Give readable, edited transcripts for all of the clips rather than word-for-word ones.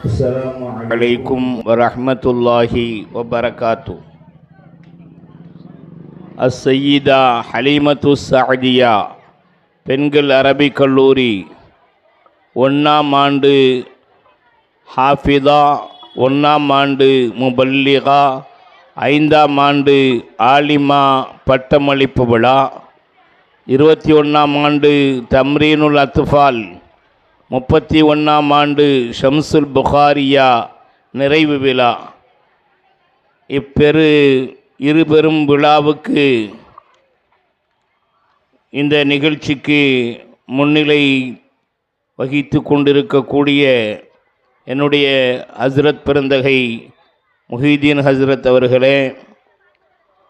அஸ்ஸலாமு அலைக்கும் வரஹ்மத்துல்லாஹி வபரகாத்து. அஸ்ஸய்யிதா ஹலீமத்து ஸஅதியா பெண்கள் அரபிக் கல்லூரி 1ஆம் ஆண்டு ஹாஃபிதா, 1ஆம் ஆண்டு முபல்லிகா, 5ஆம் ஆண்டு ஆலிமா பட்டமளிப்பு விழா, 21ஆம் ஆண்டு தம்ரீனுல் அத்ஃபால், 31ஆம் ஆண்டு ஷம்சுல் புகாரியா நிறைவு விழா. இருபெரும் விழாவுக்கு இந்த நிகழ்ச்சிக்கு முன்னிலை வகித்து கொண்டிருக்கக்கூடிய என்னுடைய ஹஸ்ரத் பெருந்தகை முஹிதீன் ஹஸ்ரத் அவர்களே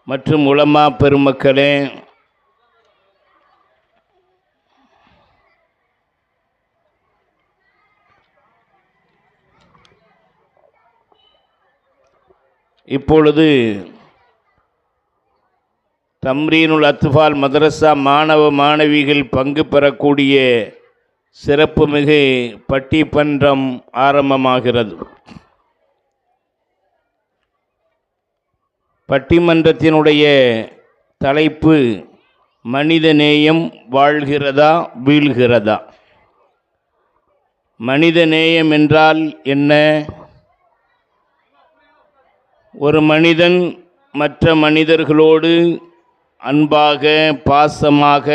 மற்றும் உலமா பெருமக்களே, இப்பொழுது தம்ரீனுல் அத்ஃபால் மதரசா மாணவ மாணவிகள் பங்கு பெறக்கூடிய சிறப்புமிகு பட்டிமன்றம் ஆரம்பமாகிறது. பட்டிமன்றத்தினுடைய தலைப்பு மனிதநேயம் வாழ்கிறதா வீழ்கிறதா. மனிதநேயம் என்றால் என்ன? ஒரு மனிதன் மற்ற மனிதர்களோடு அன்பாக, பாசமாக,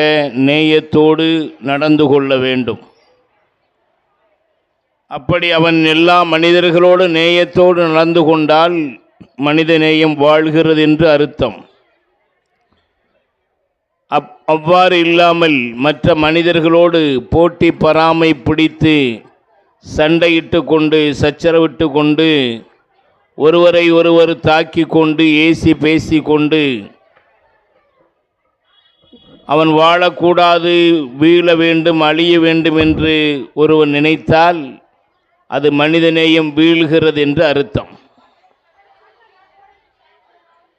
நேயத்தோடு நடந்து கொள்ள வேண்டும். அப்படி அவன் எல்லா மனிதர்களோடு நேயத்தோடு நடந்து கொண்டால் மனிதநேயம் வாழ்கிறது என்று அர்த்தம். அவ்வாறு இல்லாமல் மற்ற மனிதர்களோடு போட்டி பொறாமை பிடித்து சண்டையிட்டு கொண்டு சச்சரவிட்டு கொண்டு ஒருவரை ஒருவர் தாக்கி கொண்டு ஏசி பேசி கொண்டு அவன் வாழக்கூடாது, வீழ வேண்டும், அழிய வேண்டும் என்று ஒருவன் நினைத்தால் அது மனிதநேயம் வீழ்கிறது என்று அர்த்தம்.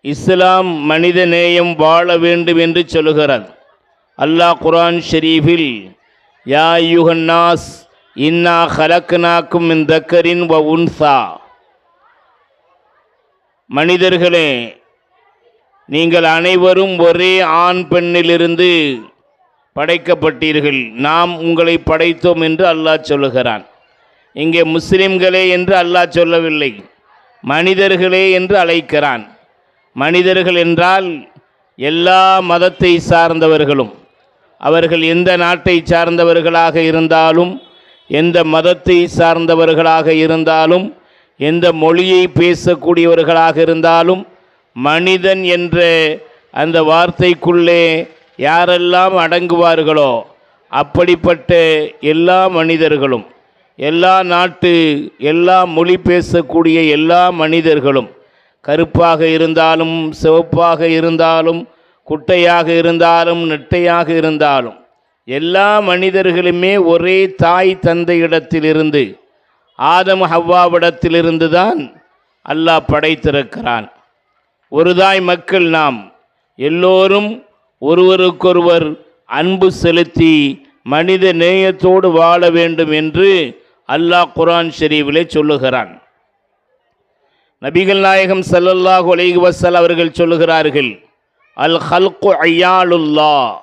இஸ்லாம் மனிதநேயம் வாழ வேண்டும் என்று சொல்லுகிறார். அல்லாஹ் குர்ஆன் ஷரீஃபில் யா அய்யுஹன்னாஸ் இன்னா ஹலக்னாக்கும் மின் தக்கரின் வ உன்சா, மனிதர்களே நீங்கள் அனைவரும் ஒரே ஆண் பெண்ணிலிருந்து படைக்கப்பட்டீர்கள், நாம் உங்களை படைத்தோம் என்று அல்லாஹ் சொல்லுகிறான். இங்கே முஸ்லிம்களே என்று அல்லாஹ் சொல்லவில்லை, மனிதர்களே என்று அழைக்கிறான். மனிதர்கள் என்றால் எல்லா மதத்தை சார்ந்தவர்களும், அவர்கள் எந்த நாட்டை சார்ந்தவர்களாக இருந்தாலும், எந்த மதத்தை சார்ந்தவர்களாக இருந்தாலும், எந்த மொழியை பேசக்கூடியவர்களாக இருந்தாலும், மனிதன் என்ற அந்த வார்த்தைக்குள்ளே யாரெல்லாம் அடங்குவார்களோ அப்படிப்பட்ட எல்லா மனிதர்களும், எல்லா நாட்டு எல்லா மொழி பேசக்கூடிய எல்லா மனிதர்களும், கருப்பாக இருந்தாலும் சிவப்பாக இருந்தாலும் குட்டையாக இருந்தாலும் நெட்டையாக இருந்தாலும் எல்லா மனிதர்களுமே ஒரே தாய் தந்தையிடத்திலிருந்து ஆதம் ஹவ்வாவிடத்திலிருந்து தான் அல்லாஹ் படைத்திருக்கிறான். ஒரு தாய் மக்கள் நாம் எல்லோரும் ஒருவருக்கொருவர் அன்பு செலுத்தி மனித நேயத்தோடு வாழ வேண்டும் என்று அல்லாஹ் குர்ஆன் ஷரீஃபிலே சொல்லுகிறான். நபிகள் நாயகம் ஸல்லல்லாஹு அலைஹி வஸல்லம் அவர்கள் சொல்லுகிறார்கள், அல் ஹல்கு ஐயாலுல்லாஹ்,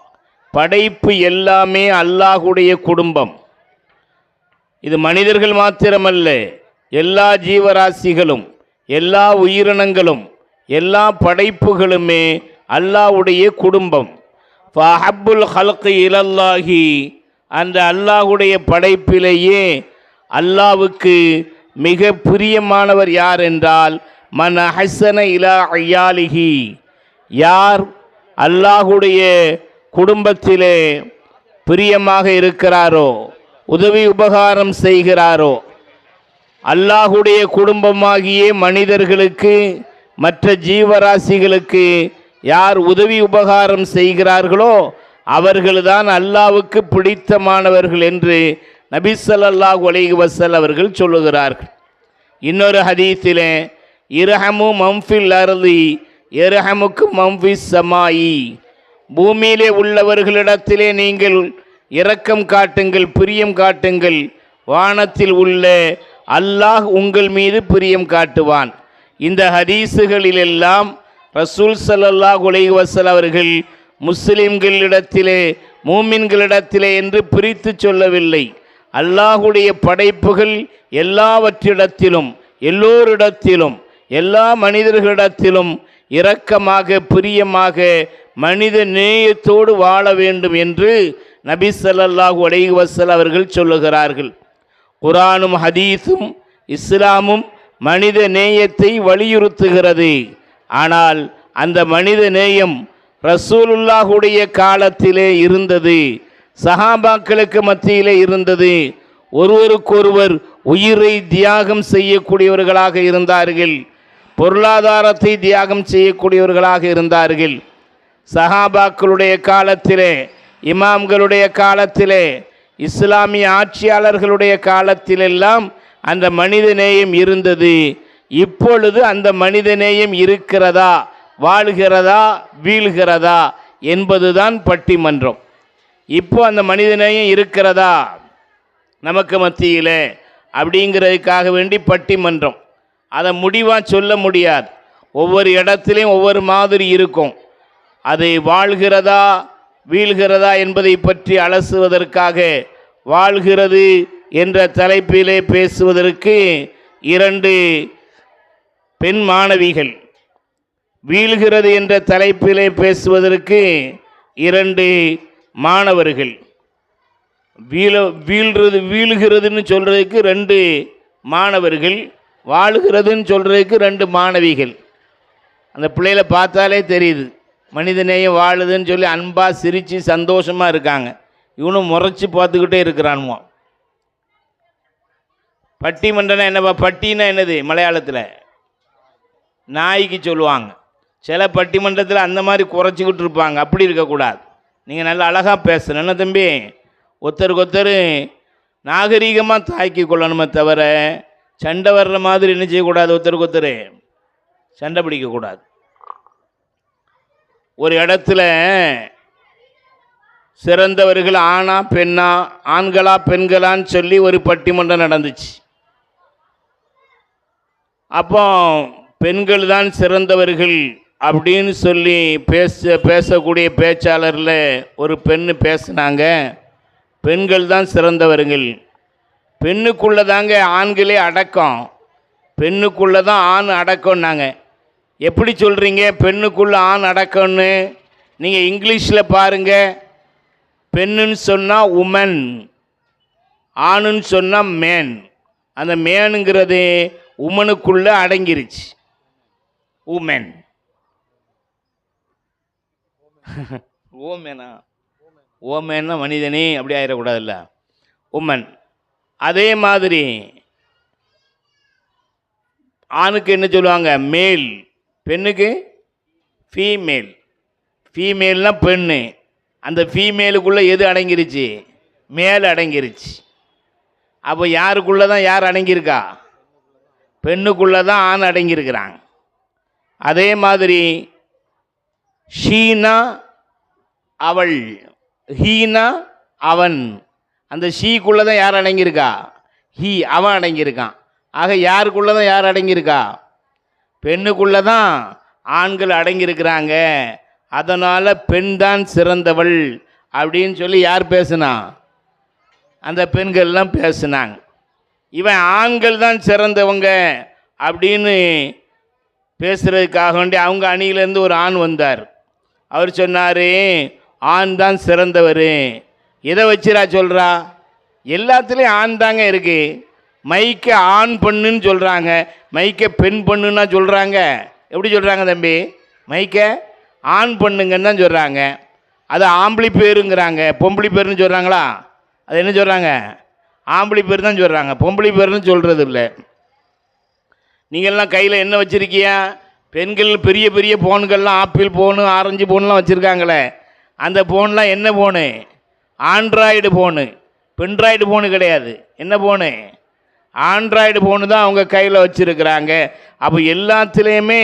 படைப்பு எல்லாமே அல்லாஹுடைய குடும்பம். இது மனிதர்கள் மாத்திரமல்ல, எல்லா ஜீவராசிகளும், எல்லா உயிரினங்களும், எல்லா படைப்புகளுமே அல்லாஹ்வுடைய குடும்பம். ஃபஹப்புல் ஹல்கி இலல்லாஹி, அந்த அல்லாஹ்வுடைய படைப்பிலேயே அல்லாஹ்வுக்கு மிக பிரியமானவர் யார் என்றால் மன் அஹ்ஸன இலா ஐயாலிஹி, யார் அல்லாஹ்வுடைய குடும்பத்திலே பிரியமாக இருக்கிறாரோ, உதவி உபகாரம் செய்கிறாரோ, அல்லாஹுடைய குடும்பமாகிய மனிதர்களுக்கு மற்ற ஜீவராசிகளுக்கு யார் உதவி உபகாரம் செய்கிறார்களோ அவர்கள்தான் அல்லாஹ்வுக்கு பிடித்தமானவர்கள் என்று நபி ஸல்லல்லாஹு அலைஹி வஸல்லம் அவர்கள் சொல்லுகிறார்கள். இன்னொரு ஹதீஸிலே இரஹமு மம்ஃபில் அர்தி இரஹமுக்கு மம்ஃபிஸ் ஸமாயி, பூமியிலே உள்ளவர்களிடத்திலே நீங்கள் இரக்கம் காட்டுங்கள், பிரியம் காட்டுங்கள், வானத்தில் உள்ள அல்லாஹ் உங்கள் மீது பிரியம் காட்டுவான். இந்த ஹதீஸுகளிலெல்லாம் ரசூல் ஸல்லல்லாஹு அலைஹி வஸல்லம் அவர்கள் முஸ்லிம்களிடத்திலே மூமின்களிடத்திலே என்று பிரித்து சொல்லவில்லை. அல்லாஹுடைய படைப்புகள் எல்லாவற்றிடத்திலும் எல்லோரிடத்திலும் எல்லா மனிதர்களிடத்திலும் இரக்கமாக பிரியமாக மனித நேயத்தோடு வாழ வேண்டும் என்று நபி ஸல்லல்லாஹு அலைஹி வஸல்லம் அவர்கள் சொல்லுகிறார்கள். குர்ஆனும் ஹதீஸும் இஸ்லாமும் மனித நேயத்தை வலியுறுத்துகிறது. ஆனால் அந்த மனித நேயம் ரசூலுல்லாஹுடைய காலத்திலே இருந்தது, சஹாபாக்களுக்கு மத்தியிலே இருந்தது. ஒருவருக்கொருவர் உயிரை தியாகம் செய்யக்கூடியவர்களாக இருந்தார்கள், பொருளாதாரத்தை தியாகம் செய்யக்கூடியவர்களாக இருந்தார்கள். சஹாபாக்களுடைய காலத்திலே, இமாம்களுடைய காலத்திலே, இஸ்லாமிய ஆட்சியாளர்களுடைய காலத்திலெல்லாம் அந்த மனித நேயம் இருந்தது. இப்பொழுது அந்த மனித நேயம் இருக்கிறதா, வாழ்கிறதா, வீழ்கிறதா என்பதுதான் பட்டிமன்றம். இப்போ அந்த மனித நேயம் இருக்கிறதா நமக்கு மத்தியில் அப்படிங்கிறதுக்காக வேண்டி பட்டிமன்றம். அதை முடிவாக சொல்ல முடியாது. ஒவ்வொரு இடத்துலையும் ஒவ்வொரு மாதிரி இருக்கும். அது வாழ்கிறதா வீழ்கிறதா என்பதை பற்றி அலசுவதற்காக வாழ்கிறது என்ற தலைப்பிலே பேசுவதற்கு 2 பெண் மாணவிகள், வீழ்கிறது என்ற தலைப்பிலே பேசுவதற்கு 2 மாணவர்கள், வீழ்கிறதுன்னு சொல்கிறதுக்கு 2 மாணவர்கள், வாழுகிறதுன்னு சொல்கிறதுக்கு 2 மாணவிகள். அந்த பிள்ளைகளை பார்த்தாலே தெரியுது மனிதநேயம் வாழுதுன்னு சொல்லி அன்பாக சிரித்து சந்தோஷமாக இருக்காங்க. இவனும் முறைச்சி பார்த்துக்கிட்டே இருக்கிறானுமோ. பட்டிமன்றம்னா என்னப்பா? பட்டினா என்னது மலையாளத்தில்? நாய்க்கு சொல்லுவாங்க. சில பட்டிமன்றத்தில் அந்த மாதிரி குறைச்சிக்கிட்டு இருப்பாங்க. அப்படி இருக்கக்கூடாது. நீங்கள் நல்லா அழகாக பேசணும் என்ன தம்பி? ஒருத்தருக்கு நாகரீகமாக தாக்கி கொள்ளணுமே தவிர சண்டை வர்ற மாதிரி என்ன செய்யக்கூடாது. ஒருத்தருக்கு சண்டை பிடிக்கக்கூடாது. ஒரு இடத்துல சிறந்தவர்கள் ஆணா பெண்ணா, ஆண்களா பெண்களான்னு சொல்லி ஒரு பட்டிமன்றம் நடந்துச்சு. அப்போ பெண்கள் தான் சிறந்தவர்கள் அப்படின்னு சொல்லி பேசக்கூடிய பேச்சாளரில் ஒரு பெண்ணு பேசுனாங்க. பெண்கள் தான் சிறந்தவர்கள், பெண்ணுக்குள்ளே தாங்க ஆண்களே அடக்கம், பெண்ணுக்குள்ளே தான் ஆண் அடக்கம்னாங்க. எப்படி சொல்கிறீங்க பெண்ணுக்குள்ளே ஆண் அடக்கம்னு? நீங்கள் இங்கிலீஷில் பாருங்கள். பெண்ணுன்னு சொன்னால் உமன், ஆணுன்னு சொன்னால் மேன். அந்த மேனுங்கிறது உமனுக்குள்ளே அடங்கிருச்சு. உமன் ஓமேனா? ஓமேன்னா மனிதனே அப்படி ஆயிடக்கூடாதுல்ல, உமன். அதே மாதிரி ஆணுக்கு என்ன சொல்லுவாங்க? மேல். பெண்ணுக்கு ஃபீமேல். ஃபீமேல்னா பெண்ணு. அந்த ஃபீமேலுக்குள்ளே எது அடங்கிருச்சு? மேல் அடங்கிருச்சு. அப்போ யாருக்குள்ளே தான் யார் அடங்கியிருக்கா? பெண்ணுக்குள்ளே தான் ஆண் அடங்கியிருக்கிறாங்க. அதே மாதிரி ஷீனா அவள், ஹீனா அவன். அந்த ஷீக்குள்ளே தான் யார் அடங்கியிருக்கா? ஹீ, அவன் அடங்கியிருக்கான். ஆக யாருக்குள்ளே தான் யார் அடங்கியிருக்கா? பெண்ணுக்குள்ளே தான் ஆண்கள் அடங்கியிருக்கிறாங்க. அதனால் பெண் தான் சிறந்தவள் அப்படின்னு சொல்லி யார் பேசுனா? அந்த பெண்கள்லாம் பேசுனாங்க. இவன் ஆண்கள் தான் சிறந்தவங்க அப்படின்னு பேசுகிறதுக்காக வேண்டி அவங்க அணியிலேருந்து ஒரு ஆண் வந்தார். அவர் சொன்னார், ஆண் தான் சிறந்தவர். எதை வச்சுரா சொல்கிறா? எல்லாத்துலேயும் ஆண் தாங்க இருக்குது. மைக்கை ஆண் பண்ணுன்னு சொல்கிறாங்க, மைக்கை பெண் பண்ணுன்னா சொல்கிறாங்க. எப்படி சொல்கிறாங்க தம்பி? மைக்கை ஆண் பண்ணுங்கன்னு தான் சொல்கிறாங்க. அது ஆம்பளி பேருங்கிறாங்க. பொம்பளி பேருன்னு சொல்கிறாங்களா? அது என்ன சொல்கிறாங்க? ஆம்பளி பேர் தான் சொல்கிறாங்க, பொம்பளை பேருன்னு சொல்கிறது இல்லை. நீங்கள்லாம் கையில் என்ன வச்சுருக்கியா? பெண்கள் பெரிய பெரிய ஃபோன்கள்லாம், ஆப்பிள் ஃபோனு, ஆரஞ்சு ஃபோன்லாம் வச்சுருக்காங்களே, அந்த ஃபோன்லாம் என்ன ஃபோனு? Android phone. பென்ட்ராய்டு ஃபோனு கிடையாது. என்ன ஃபோனு? ஆண்ட்ராய்டு ஃபோனு தான் அவங்க கையில் வச்சுருக்கிறாங்க. அப்போ எல்லாத்துலேயுமே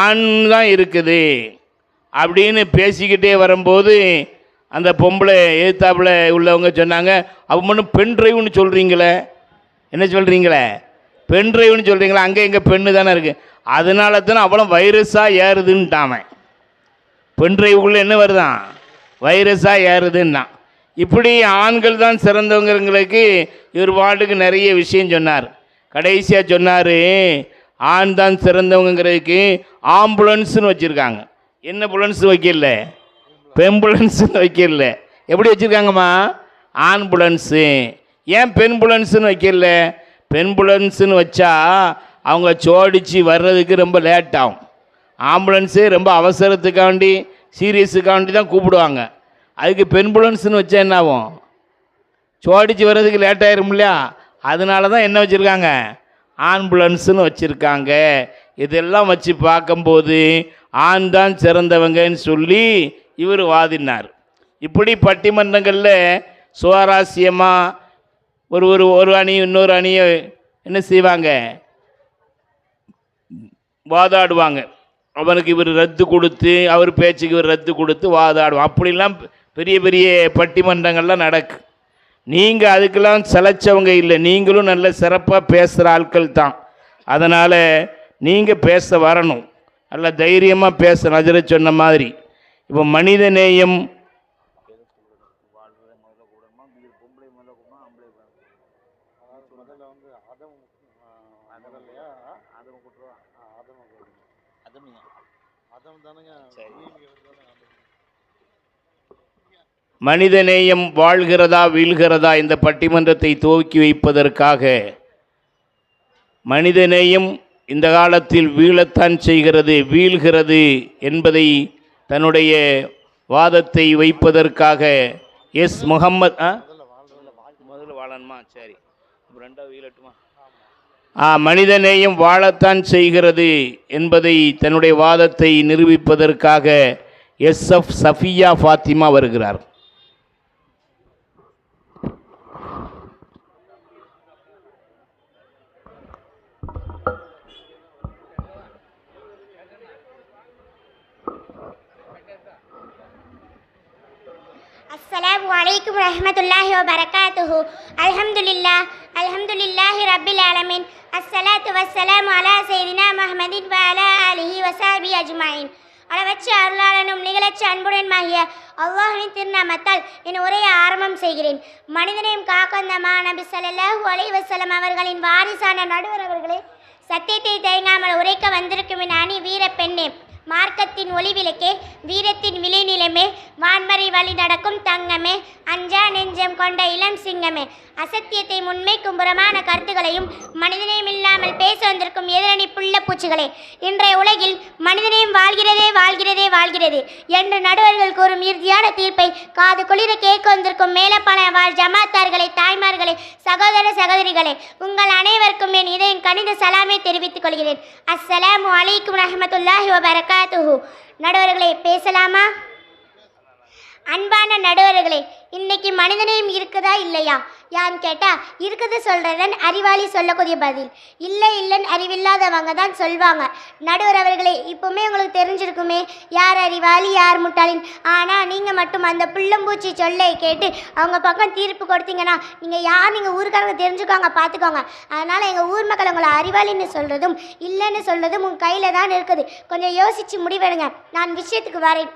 ஆண் தான் இருக்குது அப்படின்னு பேசிக்கிட்டே வரும்போது அந்த பொம்பளை எதிர்த்தாப்பில் உள்ளவங்க சொன்னாங்க, அப்போ மட்டும் பென் ட்ரைவ்னு சொல்கிறீங்களே, என்ன சொல்கிறீங்களே? பென் டிரைவ்னு சொல்கிறீங்களா, அங்கே இங்கே பெண்ணு தானே இருக்குது, அதனால தானே அவ்வளோ வைரஸாக ஏறுதுன்ட்டாமன். பென் டிரைவுக்குள்ளே என்ன வருதான், வைரஸாக ஏறுதுன்னா. இப்படி ஆண்கள் தான் சிறந்தவங்களுக்கு இவர் பாட்டுக்கு நிறைய விஷயம் சொன்னார். கடைசியாக சொன்னார், ஆண் தான் சிறந்தவங்கிறதுக்கு ஆம்புலன்ஸுன்னு வச்சுருக்காங்க. என்ன புலன்ஸ் வைக்கல, பெம்புலன்ஸுன்னு வைக்கல. எப்படி வச்சுருக்காங்கம்மா, ஆம்புலன்ஸு. ஏன் பெண்புலன்ஸுன்னு வைக்கல? பெண்புலன்ஸுன்னு வச்சா அவங்க சோடிச்சு வர்றதுக்கு ரொம்ப லேட் ஆகும். ஆம்புலன்ஸு ரொம்ப அவசரத்துக்காண்டி சீரியஸுக்காண்டி தான் கூப்பிடுவாங்க. அதுக்கு பெண்புலன்ஸுன்னு வச்சா என்ன ஆகும், சோடிச்சு வர்றதுக்கு லேட் ஆயிரும் இல்லையா. அதனால தான் என்ன வச்சுருக்காங்க, ஆம்புலன்ஸுன்னு வச்சுருக்காங்க. இதெல்லாம் வச்சு பார்க்கும்போது ஆண் தான் சிறந்தவங்கன்னு சொல்லி இவர் வாதினார். இப்படி பட்டிமன்றங்களில் சுவாரஸ்யமாக ஒரு அணி இன்னொரு அணியை என்ன செய்வாங்க, வாதாடுவாங்க. அவனுக்கு இவர் ரத்து கொடுத்து, அவர் பேச்சுக்கு இவர் ரத்து கொடுத்து வாதாடுவான். அப்படிலாம் பெரிய பெரிய பட்டிமன்றங்கள்லாம் நடக்கு. நீங்கள் அதுக்கெல்லாம் செலச்சவங்க இல்லை, நீங்களும் நல்ல சிறப்பாக பேசுகிற ஆட்கள் தான். அதனால் நீங்கள் பேச வரணும், நல்ல தைரியமாக பேசணும். அதில் சொன்ன மாதிரி இப்போ மனித நேயம் மனிதநேயம் வாழ்கிறதா வீழ்கிறதா இந்த பட்டிமன்றத்தை துவக்கி வைப்பதற்காக, மனிதநேயம் இந்த காலத்தில் வீழத்தான் செய்கிறது, வீழ்கிறது என்பதை தன்னுடைய வாதத்தை வைப்பதற்காக எஸ் முகம்மது முதல்ல வாழணுமா, சரி ரெண்டாவது வீழட்டுமா, மனிதநேயம் வாழத்தான் செய்கிறது என்பதை தன்னுடைய வாதத்தை நிரூபிப்பதற்காக எஸ்எஃப் சஃபியா ஃபாத்திமா வருகிறார். अस्सलामु अलैकुम रहमतुल्लाहि व बरकातुहु। अल्हम्दुलिल्लाहि रब्बिल आलमीन। अस्सलातु वस्सलामु अला सय्यिदिना मुहम्मदिन व अला आलिहि व ஸஹ்பிஹி அஜ்மஈன். அளவற்ற அருளாளனும் நிகழற்ற அன்புடனுமாகிய அல்லாஹ்வின் திருநாமத்தால் என் உரையை ஆரம்பம் செய்கிறேன். மனிதனையும் காக்கந்தமா நபி ஸல்லல்லாஹு அலைஹி வஸல்லம் அவர்களின் வாரிசான நடுவர் அவர்களே, சத்தியத்தை தயங்காமல் உரைக்க வந்திருக்கும் என் அணி வீர பெண்ணே, மார்க்கத்தின் ஒளி விளக்கே, வீரத்தின் விளைநிலமே, வான்மறை வழி நடக்கும் தங்கமே, அஞ்சா நெஞ்சம் கொண்ட இளம் சிங்கமே, அசத்தியத்தை முன்மைக்கும் புறமான கருத்துக்களையும் மனிதனையும் இல்லாமல் பேச வந்திருக்கும் எதிரணி புள்ள பூச்சிகளே, இன்றைய உலகில் மனிதனையும் வாழ்கிறதே வாழ்கிறதே வாழ்கிறது என்று நடுவர்கள் கூறும் இறுதியான தீர்ப்பை காது குளிர கேட்க வந்திருக்கும் மேலப்பன வாழ் ஜமாத்தார்களே, தாய்மார்களே, சகோதர சகோதரிகளே, உங்கள் அனைவருக்கும் என் இதயம் கனிந்த சலாமை தெரிவித்துக் கொள்கிறேன். அஸ்ஸலாமு அலைக்கும் ரஹ்மத்துல்லாஹி வ பரகாத்துஹு. நடுவர்களே, பேசலாமா? அன்பான நடுவர்களே, இன்னைக்கு மனிதனையும் இருக்குதா இல்லையா யான்னு கேட்டால் இருக்குது சொல்கிறதன் அறிவாளி சொல்லக்கூடிய பதில். இல்லை இல்லைன்னு அறிவில்லாதவங்க தான் சொல்வாங்க. நடுவர் அவர்களே, இப்போவுமே உங்களுக்கு தெரிஞ்சிருக்குமே யார் அறிவாளி யார் முட்டாளின். ஆனால் நீங்கள் மட்டும் அந்த புள்ளம்பூச்சி சொல்லை கேட்டு அவங்க பக்கம் தீர்ப்பு கொடுத்தீங்கன்னா நீங்கள் ஊருக்காரங்க தெரிஞ்சுக்கோங்க, பார்த்துக்கோங்க. அதனால் எங்கள் ஊர் மக்கள் உங்களை அறிவாளின்னு சொல்கிறதும் இல்லைன்னு சொல்கிறதும் உங்கள் கையில் தான் இருக்குது. கொஞ்சம் யோசித்து முடிவெடுங்க. நான் விஷயத்துக்கு வரேன்.